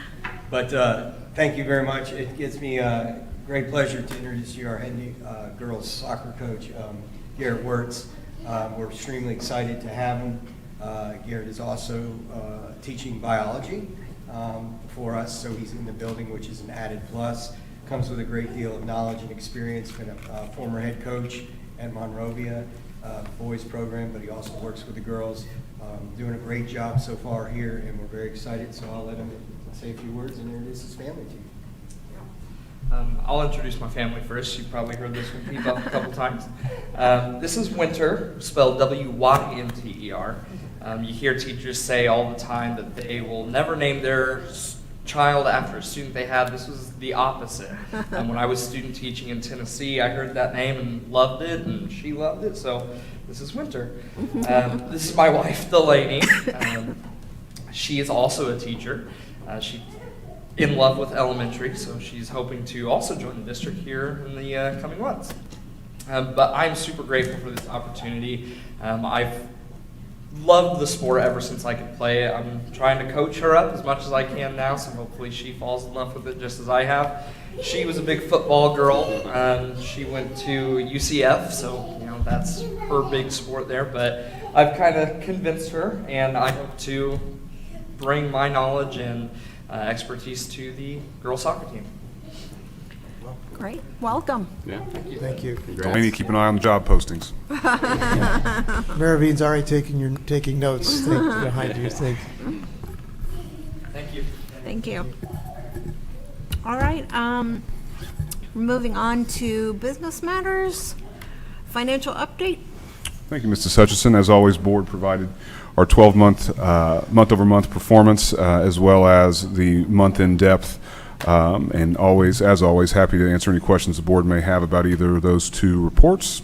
But thank you very much. It gives me a great pleasure to introduce you our head girls soccer coach, Garrett Wirtz. We're extremely excited to have him. Garrett is also teaching biology for us, so he's in the building, which is an added plus. Comes with a great deal of knowledge and experience. Been a former head coach at Monrovia boys program, but he also works with the girls. Doing a great job so far here, and we're very excited. So I'll let him say a few words and introduce his family to you. I'll introduce my family first. You've probably heard this with me a couple times. This is Winter, spelled W-Y-N-T-E-R. You hear teachers say all the time that they will never name their child after a student they had. This was the opposite. When I was student teaching in Tennessee, I heard that name and loved it, and she loved it, so this is Winter. This is my wife, Delaney. She is also a teacher. She's in love with elementary, so she's hoping to also join the district here in the coming months. But I'm super grateful for this opportunity. I've loved the sport ever since I could play it. I'm trying to coach her up as much as I can now, so hopefully she falls in love with it just as I have. She was a big football girl. She went to UCF, so that's her big sport there. But I've kind of convinced her, and I hope to bring my knowledge and expertise to the girls soccer team. Great. Welcome. Yeah. Thank you. Delaney, keep an eye on the job postings. Maravine's already taking notes behind you. Thank you. Thank you. Thank you. All right, moving on to business matters. Financial update. Thank you, Mrs. Hutchison. As always, board provided our 12-month, month-over-month performance, as well as the month-in-depth, and always, as always, happy to answer any questions the board may have about either of those two reports.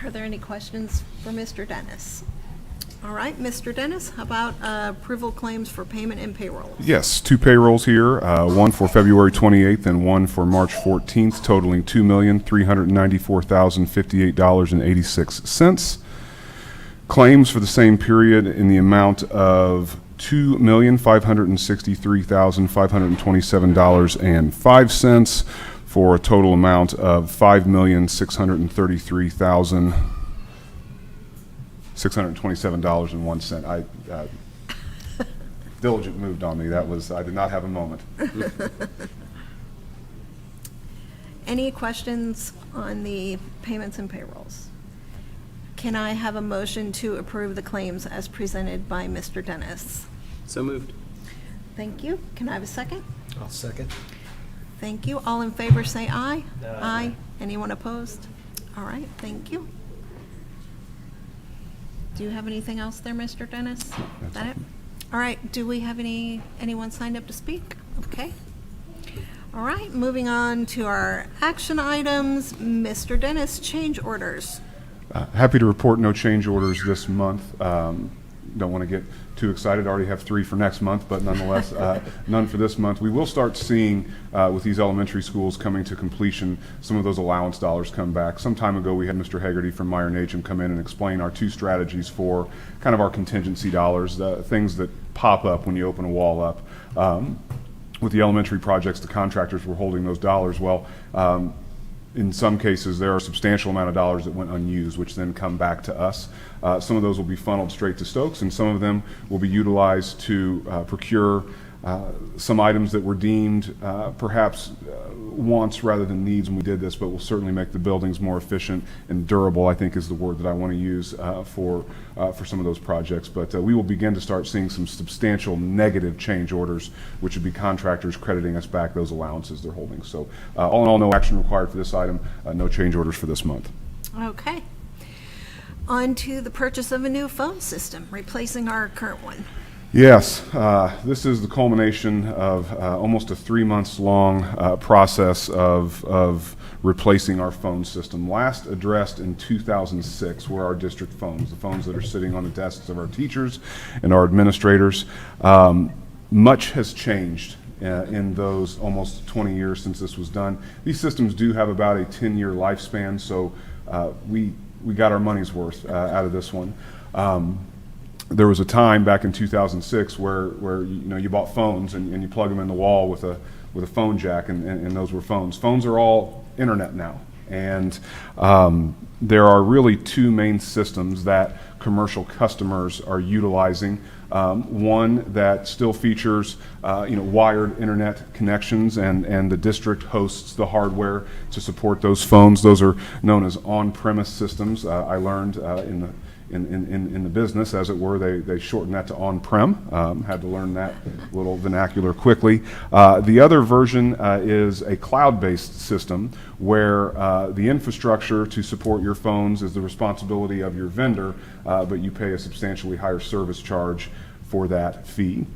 Are there any questions for Mr. Dennis? All right, Mr. Dennis, how about approval claims for payment and payroll? Yes, two payrolls here, one for February 28th and one for March 14th, totaling $2,394,058.86. Claims for the same period in the amount of $2,563,527.05 for a total amount of $5,633,627.01. Diligent moved on me. I did not have a moment. Any questions on the payments and payrolls? Can I have a motion to approve the claims as presented by Mr. Dennis? So moved. Thank you. Can I have a second? I'll second. Thank you. All in favor say aye. Aye. Aye. Anyone opposed? All right, thank you. Do you have anything else there, Mr. Dennis? Is that it? All right, do we have anyone signed up to speak? Okay. All right, moving on to our action items. Mr. Dennis, change orders. Happy to report no change orders this month. Don't want to get too excited. I already have 3 for next month, but nonetheless, none for this month. We will start seeing, with these elementary schools coming to completion, some of those allowance dollars come back. Some time ago, we had Mr. Haggerty from Meyer Nachum come in and explain our 2 strategies for kind of our contingency dollars, the things that pop up when you open a wall up. With the elementary projects, the contractors were holding those dollars. Well, in some cases, there are a substantial amount of dollars that went unused, which then come back to us. Some of those will be funneled straight to Stokes, and some of them will be utilized to procure some items that were deemed perhaps wants rather than needs when we did this, but will certainly make the buildings more efficient and durable, I think is the word that I want to use for some of those projects. But we will begin to start seeing some substantial negative change orders, which would be contractors crediting us back those allowances they're holding. So all in all, no action required for this item, no change orders for this month. Okay. On to the purchase of a new phone system, replacing our current one. Yes, this is the culmination of almost a 3 months long process of replacing our phone system. Last addressed in 2006 were our district phones, the phones that are sitting on the desks of our teachers and our administrators. Much has changed in those almost 20 years since this was done. These systems do have about a 10-year lifespan, so we got our money's worth out of this one. There was a time back in 2006 where you bought phones and you plug them in the wall with a phone jack, and those were phones. Phones are all internet now, and there are really 2 main systems that commercial customers are utilizing. One that still features wired internet connections, and the district hosts the hardware to support those phones. Those are known as on-premise systems. I learned in the business, as it were, they shortened that to on-prem. Had to learn that little vernacular quickly. The other version is a cloud-based system where the infrastructure to support your phones is the responsibility of your vendor, but you pay a substantially higher service charge for that fee.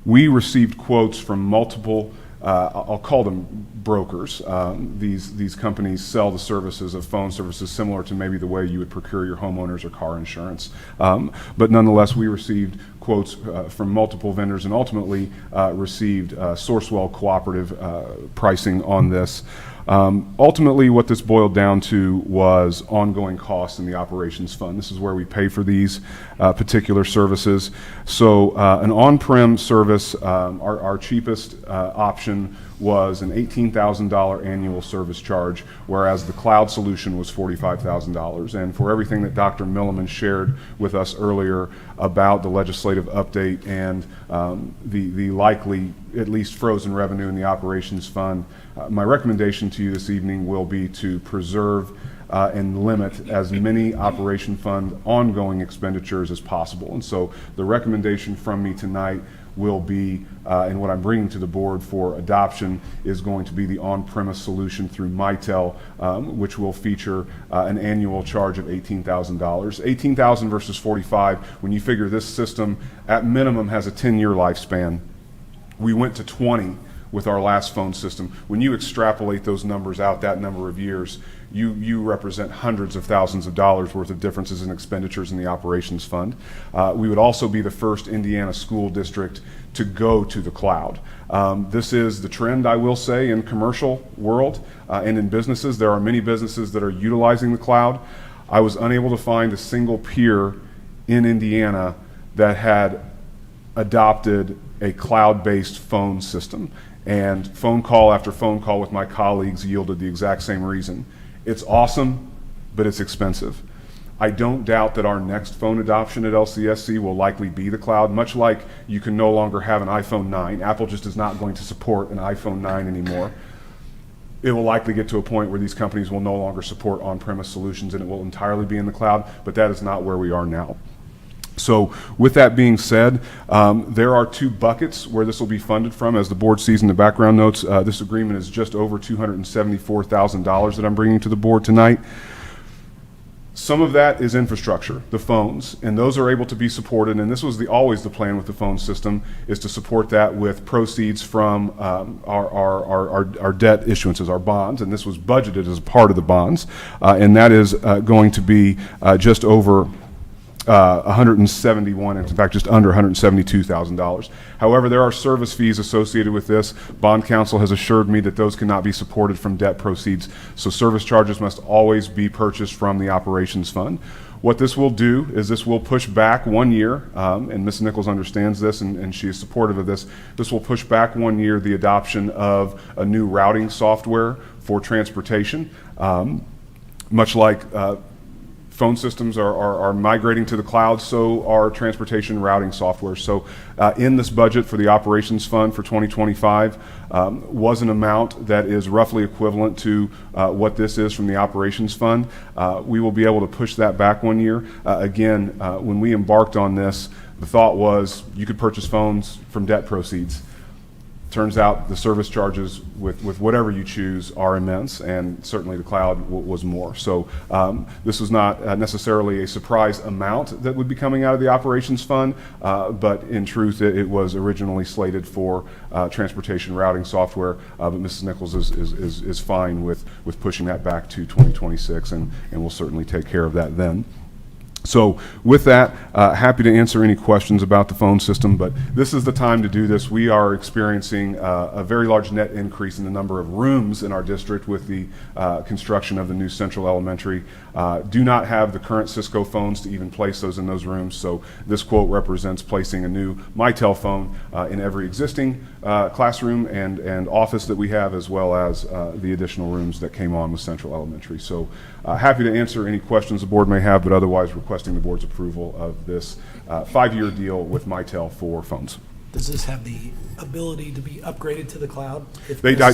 We received quotes from multiple, I'll call them brokers. These companies sell the services of phone services similar to maybe the way you would procure your homeowners or car insurance. But nonetheless, we received quotes from multiple vendors and ultimately received Sourcewell cooperative pricing on this. Ultimately, what this boiled down to was ongoing costs in the operations fund. This is where we pay for these particular services. So an on-prem service, our cheapest option was an $18,000 annual service charge, whereas the cloud solution was $45,000. And for everything that Dr. Milliman shared with us earlier about the legislative update and the likely, at least frozen revenue in the operations fund, my recommendation to you this evening will be to preserve and limit as many operation fund ongoing expenditures as possible. And so the recommendation from me tonight will be, and what I'm bringing to the board for adoption is going to be the on-premise solution through Mitel, which will feature an annual charge of $18,000. $18,000 versus $45,000, when you figure this system at minimum has a 10-year lifespan. We went to 20 with our last phone system. When you extrapolate those numbers out that number of years, you represent hundreds of thousands of dollars worth of differences in expenditures in the operations fund. We would also be the first Indiana school district to go to the cloud. This is the trend, I will say, in commercial world and in businesses. There are many businesses that are utilizing the cloud. I was unable to find a single peer in Indiana that had adopted a cloud-based phone system. And phone call after phone call with my colleagues yielded the exact same reason. It's awesome, but it's expensive. I don't doubt that our next phone adoption at LCSC will likely be the cloud, much like you can no longer have an iPhone 9. Apple just is not going to support an iPhone 9 anymore. It will likely get to a point where these companies will no longer support on-premise solutions and it will entirely be in the cloud, but that is not where we are now. So with that being said, there are two buckets where this will be funded from. As the board sees in the background notes, this agreement is just over $274,000 that I'm bringing to the board tonight. Some of that is infrastructure, the phones, and those are able to be supported, and this was always the plan with the phone system, is to support that with proceeds from our debt issuances, our bonds, and this was budgeted as a part of the bonds, and that is going to be just over 171, in fact, just under $172,000. However, there are service fees associated with this. Bond counsel has assured me that those cannot be supported from debt proceeds, so service charges must always be purchased from the operations fund. What this will do is this will push back 1 year, and Ms. Nichols understands this and she is supportive of this. This will push back 1 year the adoption of a new routing software for transportation. Much like phone systems are migrating to the cloud, so are transportation routing software. So in this budget for the operations fund for 2025 was an amount that is roughly equivalent to what this is from the operations fund. We will be able to push that back 1 year. Again, when we embarked on this, the thought was you could purchase phones from debt proceeds. Turns out the service charges with whatever you choose are immense, and certainly the cloud was more. So this was not necessarily a surprise amount that would be coming out of the operations fund, but in truth it was originally slated for transportation routing software, but Mrs. Nichols is fine with pushing that back to 2026, and we'll certainly take care of that then. So with that, happy to answer any questions about the phone system, but this is the time to do this. We are experiencing a very large net increase in the number of rooms in our district with the construction of the new Central Elementary. Do not have the current Cisco phones to even place those in those rooms, so this quote represents placing a new Mitel phone in every existing classroom and office that we have, as well as the additional rooms that came on with Central Elementary. So happy to answer any questions the board may have, but otherwise requesting the board's approval of this 5-year deal with Mitel for phones. Does this have the ability to be upgraded to the cloud?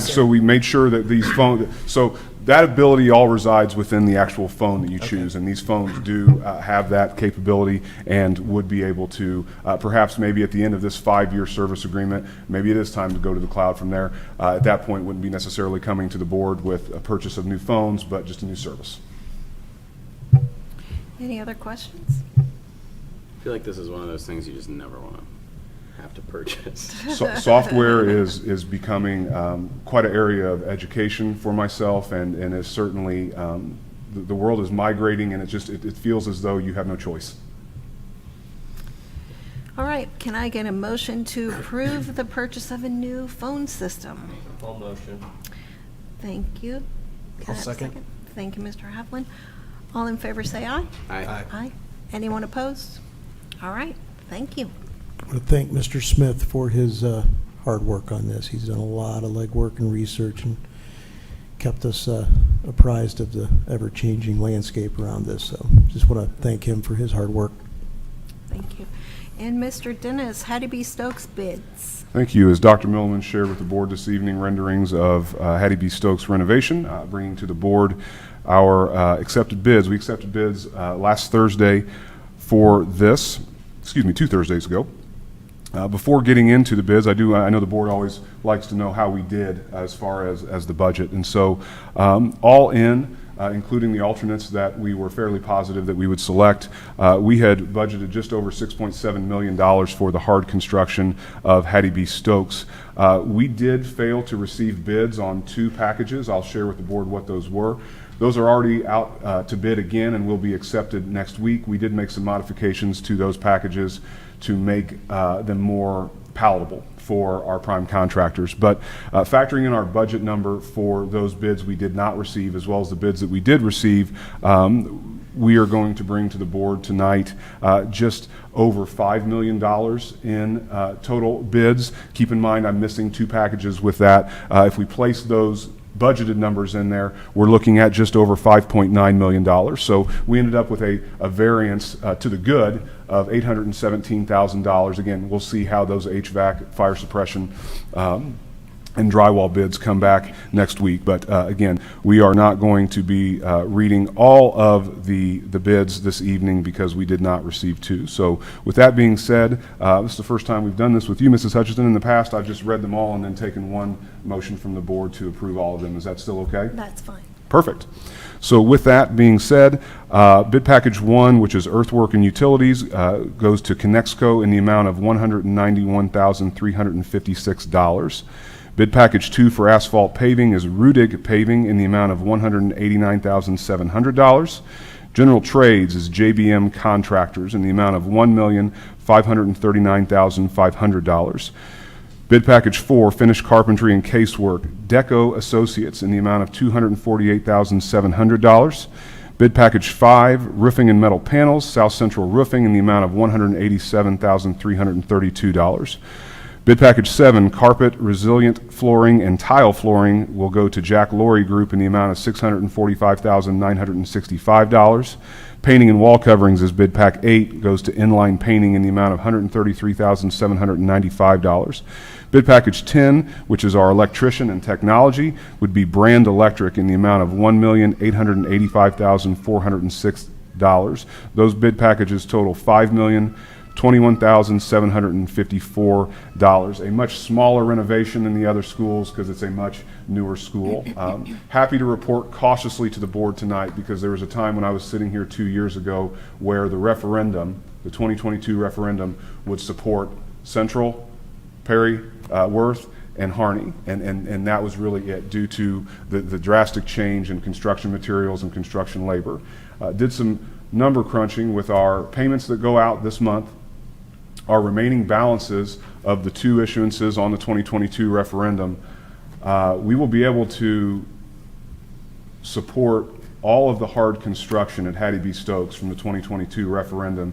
So we made sure that these phones, so that ability all resides within the actual phone that you choose, and these phones do have that capability and would be able to, perhaps maybe at the end of this 5-year service agreement, maybe it is time to go to the cloud from there. At that point, wouldn't be necessarily coming to the board with a purchase of new phones, but just a new service. Any other questions? I feel like this is one of those things you just never want to have to purchase. Software is becoming quite an area of education for myself, and is certainly, the world is migrating, and it feels as though you have no choice. All right, can I get a motion to approve the purchase of a new phone system? All motion. Thank you. Can I I'll have a second. Thank you, Mr. Havlin. All in favor, say aye. Aye. Aye. Anyone opposed? All right, thank you. I want to thank Mr. Smith for his hard work on this. He's done a lot of legwork and research and kept us apprised of the ever-changing landscape around this. So just want to thank him for his hard work. Thank you. And Mr. Dennis, Hattie B. Stokes bids. Thank you. As Dr. Milliman shared with the board this evening, renderings of Hattie B. Stokes renovation, bringing to the board our accepted bids. We accepted bids last Thursday for this, 2 Thursdays ago. Before getting into the bids, I know the board always likes to know how we did as far as the budget. And so all in, including the alternates that we were fairly positive that we would select, we had budgeted just over $6.7 million for the hard construction of Hattie B. Stokes. We did fail to receive bids on 2 packages. I'll share with the board what those were. Those are already out to bid again and will be accepted next week. We did make some modifications to those packages to make them more palatable for our prime contractors. But factoring in our budget number for those bids we did not receive, as well as the bids that we did receive, we are going to bring to the board tonight just over $5 million in total bids. Keep in mind, I'm missing 2 packages with that. If we place those budgeted numbers in there, we're looking at just over $5.9 million. So we ended up with a variance to the good of $817,000. Again, we'll see how those HVAC, fire suppression, and drywall bids come back next week. But again, we are not going to be reading all of the bids this evening because we did not receive 2. So with that being said, this is the first time we've done this with you, Mrs. Hutchinson. In the past, I've just read them all and then taken one motion from the board to approve all of them. Is that still okay? That's fine. Perfect. So with that being said, bid package 1, which is earthwork and utilities, goes to Connexco in the amount of $191,356. Bid package 2 for asphalt paving is Rudig Paving in the amount of $189,700. General trades is JBM Contractors in the amount of $1,539,500. Bid package 4, finished carpentry and casework, Deco Associates in the amount of $248,700. Bid package 5, roofing and metal panels, South Central Roofing in the amount of $187,332. Bid package 7, carpet, resilient flooring, and tile flooring will go to Jack Laurie Group in the amount of $645,965. Painting and wall coverings is bid pack 8, goes to Inline Painting in the amount of $133,795. Bid package 10, which is our electrician and technology, would be Brand Electric in the amount of $1,885,406. Those bid packages total $5,021,754. A much smaller renovation than the other schools because it's a much newer school. Happy to report cautiously to the board tonight because there was a time when I was sitting here 2 years ago where the referendum, the 2022 referendum, would support Central, Perry, Worth, and Harney, and that was really it due to the drastic change in construction materials and construction labor. Did some number crunching with our payments that go out this month, our remaining balances of the 2 issuances on the 2022 referendum. We will be able to support all of the hard construction at Hattie B. Stokes from the 2022 referendum,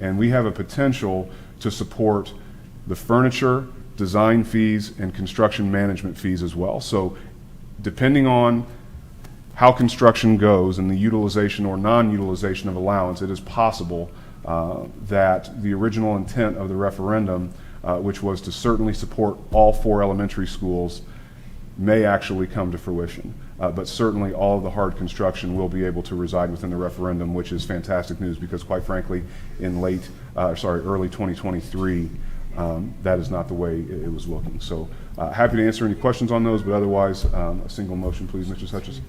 and we have a potential to support the furniture, design fees, and construction management fees as well. So depending on how construction goes and the utilization or non-utilization of allowance, it is possible that the original intent of the referendum, which was to certainly support all 4 elementary schools, may actually come to fruition. But certainly all of the hard construction will be able to reside within the referendum, which is fantastic news because quite frankly, in early 2023, that is not the way it was looking. So happy to answer any questions on those, but otherwise, a single motion, please, Mr. Hutchins.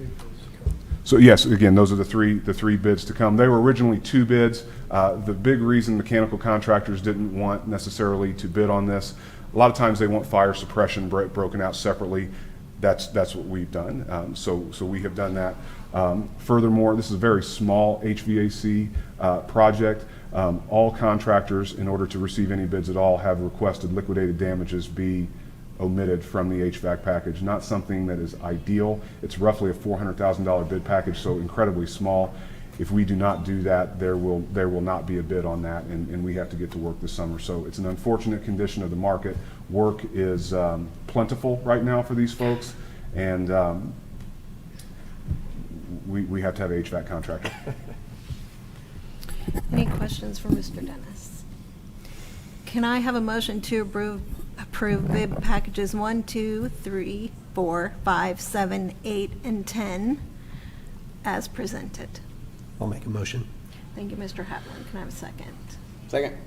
So yes, again, those are the three bids to come. They were originally 2 bids. The big reason mechanical contractors didn't want necessarily to bid on this, a lot of times they want fire suppression broken out separately. That's what we've done. So we have done that. Furthermore, this is a very small HVAC project. All contractors, in order to receive any bids at all, have requested liquidated damages be omitted from the HVAC package. Not something that is ideal. It's roughly a $400,000 bid package, so incredibly small. If we do not do that, there will not be a bid on that, and we have to get to work this summer. So it's an unfortunate condition of the market. Work is plentiful right now for these folks, and we have to have an HVAC contractor. Any questions for Mr. Dennis? Can I have a motion to approve bid packages 1, 2, 3, 4, 5, 7, 8, and 10 as presented? I'll make a motion. Thank you, Mr. Havlin. Can I have a second? Second.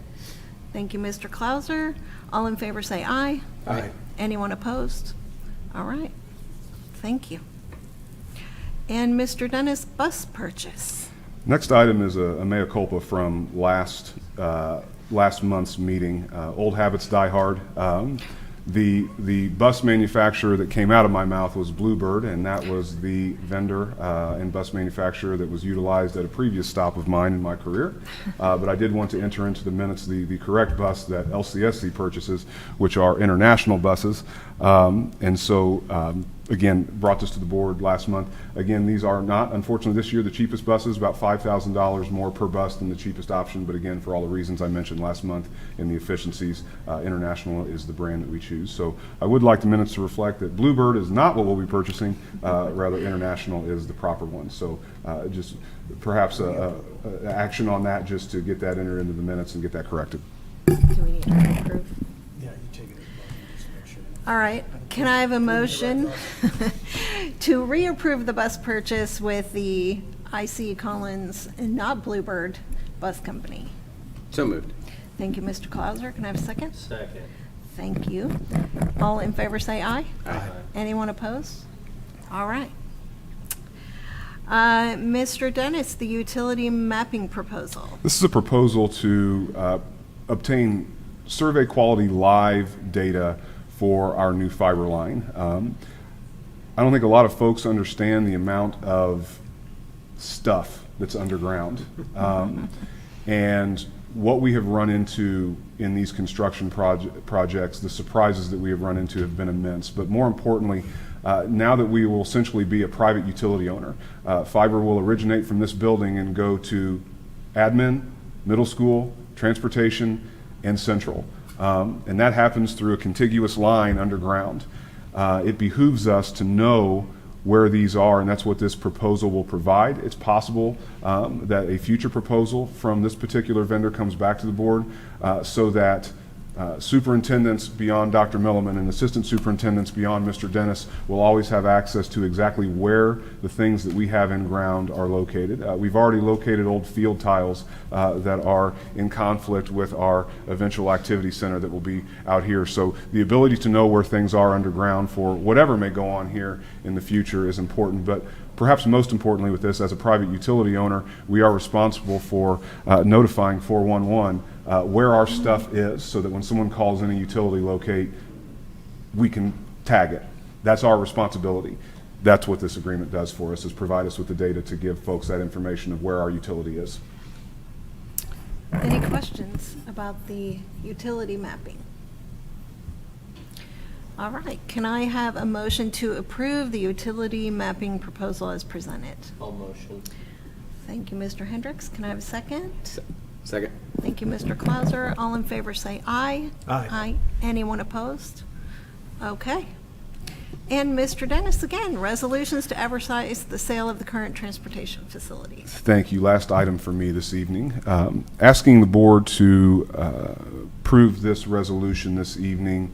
Thank you, Mr. Clauser. All in favor say aye. Aye. Anyone opposed? All right. Thank you. And Mr. Dennis, bus purchase. Next item is a mea culpa from last month's meeting. Old habits die hard. The bus manufacturer that came out of my mouth was Bluebird, and that was the vendor and bus manufacturer that was utilized at a previous stop of mine in my career. But I did want to enter into the minutes the correct bus that LCSC purchases, which are international buses. And so, again, brought this to the board last month. Again, these are not, unfortunately, this year the cheapest buses, about $5,000 more per bus than the cheapest option. But again, for all the reasons I mentioned last month and the efficiencies, International is the brand that we choose. So I would like the minutes to reflect that Bluebird is not what we'll be purchasing, rather International is the proper one. So just perhaps action on that just to get that entered into the minutes and get that corrected. Do we need to approve? Yeah, you take it as well, just make sure. All right. Can I have a motion to reapprove the bus purchase with the IC Collins and not Bluebird Bus Company? So moved. Thank you, Mr. Clauser. Can I have a second? Second. Thank you. All in favor say aye. Aye. Anyone opposed? All right. Mr. Dennis, the utility mapping proposal. This is a proposal to obtain survey quality live data for our new fiber line. I don't think a lot of folks understand the amount of stuff that's underground. And what we have run into in these construction projects, the surprises that we have run into have been immense. But more importantly, now that we will essentially be a private utility owner, fiber will originate from this building and go to admin, middle school, transportation, and central. And that happens through a contiguous line underground. It behooves us to know where these are, and that's what this proposal will provide. It's possible that a future proposal from this particular vendor comes back to the board so that superintendents beyond Dr. Milliman and assistant superintendents beyond Mr. Dennis will always have access to exactly where the things that we have in ground are located. We've already located old field tiles that are in conflict with our eventual activity center that will be out here. So the ability to know where things are underground for whatever may go on here in the future is important. But perhaps most importantly with this, as a private utility owner, we are responsible for notifying 411 where our stuff is so that when someone calls in a utility locate, we can tag it. That's our responsibility. That's what this agreement does for us, is provide us with the data to give folks that information of where our utility is. Any questions about the utility mapping? All right. Can I have a motion to approve the utility mapping proposal as presented? All motion. Thank you, Mr. Hendricks. Can I have a second? Second. Thank you, Mr. Clauser. All in favor say aye. Aye. Aye. Anyone opposed? Okay. And Mr. Dennis, again, resolutions to advertise the sale of the current transportation facilities. Thank you. Last item for me this evening. Asking the board to approve this resolution this evening,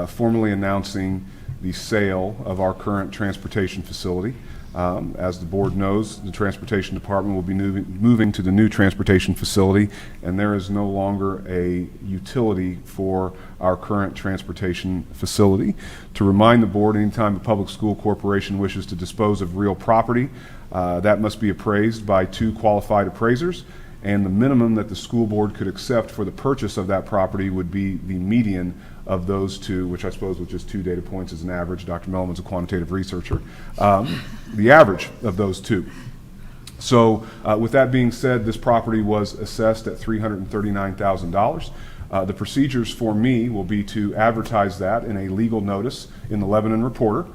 formally announcing the sale of our current transportation facility. As the board knows, the Transportation Department will be moving to the new transportation facility, and there is no longer a utility for our current transportation facility. To remind the board, anytime a public school corporation wishes to dispose of real property, That must be appraised by 2 qualified appraisers, and the minimum that the school board could accept for the purchase of that property would be the median of those 2, which I suppose with just 2 data points is an average. Dr. Mellon's a quantitative researcher. The average of those 2. So with that being said, this property was assessed at $339,000. The procedures for me will be to advertise that in a legal notice in the Lebanon Reporter.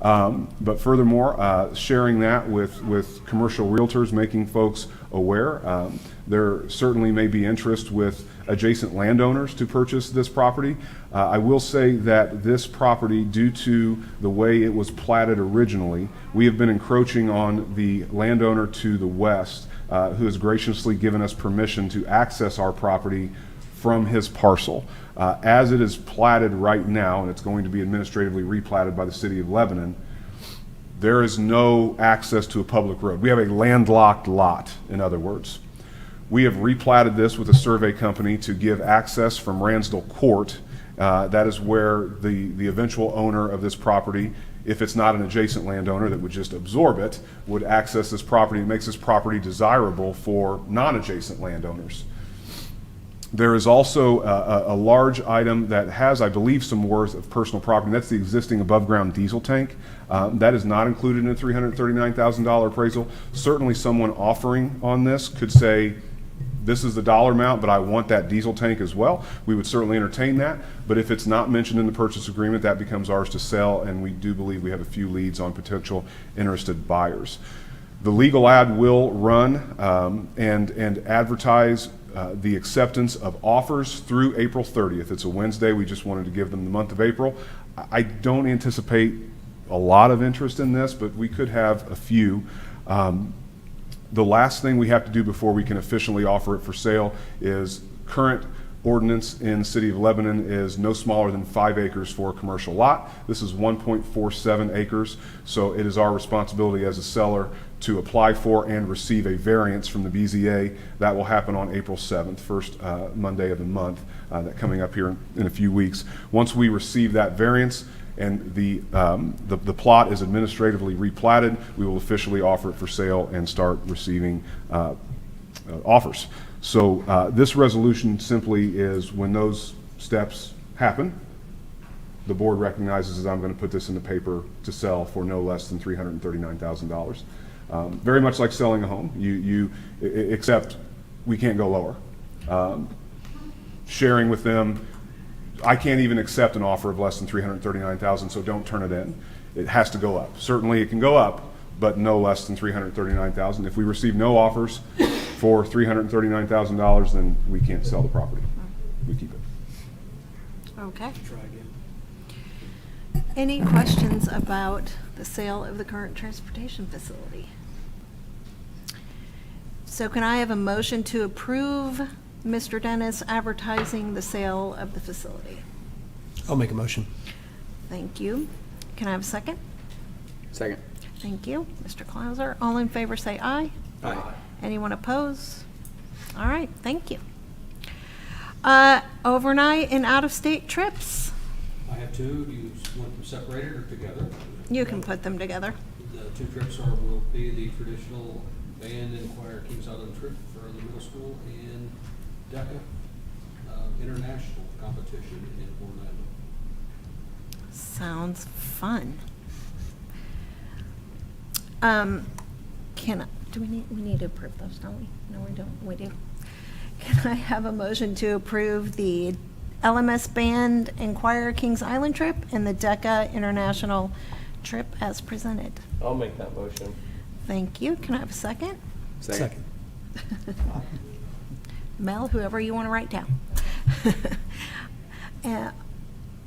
But furthermore, sharing that with commercial realtors, making folks aware. There certainly may be interest with adjacent landowners to purchase this property. I will say that this property, due to the way it was platted originally, we have been encroaching on the landowner to the west, who has graciously given us permission to access our property from his parcel. As it is platted right now, and it's going to be administratively replatted by the city of Lebanon, there is no access to a public road. We have a landlocked lot, in other words. We have replatted this with a survey company to give access from Ransdell Court. That is where the eventual owner of this property, if it's not an adjacent landowner that would just absorb it, would access this property. It makes this property desirable for non-adjacent landowners. There is also a large item that has, I believe, some worth of personal property. And that's the existing above-ground diesel tank. That is not included in a $339,000 appraisal. Certainly someone offering on this could say, this is the dollar amount, but I want that diesel tank as well. We would certainly entertain that. But if it's not mentioned in the purchase agreement, that becomes ours to sell, and we do believe we have a few leads on potential interested buyers. The legal ad will run and advertise the acceptance of offers through April 30th. It's a Wednesday. We just wanted to give them the month of April. I don't anticipate a lot of interest in this, but we could have a few. The last thing we have to do before we can officially offer it for sale is current ordinance in the city of Lebanon is no smaller than 5 acres for a commercial lot. This is 1.47 acres, so it is our responsibility as a seller to apply for and receive a variance from the BZA. That will happen on April 7th, first Monday of the month, that coming up here in a few weeks. Once we receive that variance and the plot is administratively replatted, we will officially offer it for sale and start receiving offers. So this resolution simply is when those steps happen, the board recognizes that I'm going to put this in the paper to sell for no less than $339,000. Very much like selling a home, except we can't go lower. Sharing with them, I can't even accept an offer of less than $339,000, so don't turn it in. It has to go up. Certainly it can go up, but no less than $339,000. If we receive no offers for $339,000, then we can't sell the property. We keep it. Okay. Try again. Any questions about the sale of the current transportation facility? So can I have a motion to approve Mr. Dennis advertising the sale of the facility? I'll make a motion. Thank you. Can I have a second? Second. Thank you. Mr. Clauser, all in favor say aye. Aye. Anyone oppose? All right, thank you. Overnight and out-of-state trips. I have 2. Do you want them separated or together? You can put them together. The 2 trips will be the traditional band and choir Kings Island trip for the middle school and DECA international competition in Orlando. Sounds fun. We need to approve those, don't we? No, we don't. We do. Can I have a motion to approve the LMS Band and Choir Kings Island trip and the DECA International trip as presented? I'll make that motion. Thank you. Can I have a second? Second. Mel, whoever you want to write down.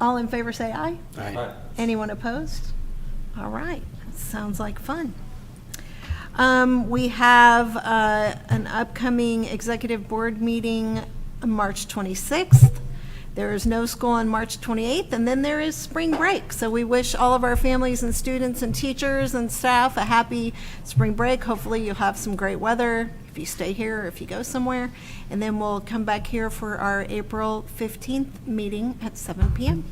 All in favor say aye. Aye. Anyone opposed? All right. Sounds like fun. We have an upcoming executive board meeting on March 26th. There is no school on March 28th, and then there is spring break. So we wish all of our families and students and teachers and staff a happy spring break. Hopefully you'll have some great weather if you stay here or if you go somewhere. And then we'll come back here for our April 15th meeting at 7 p.m.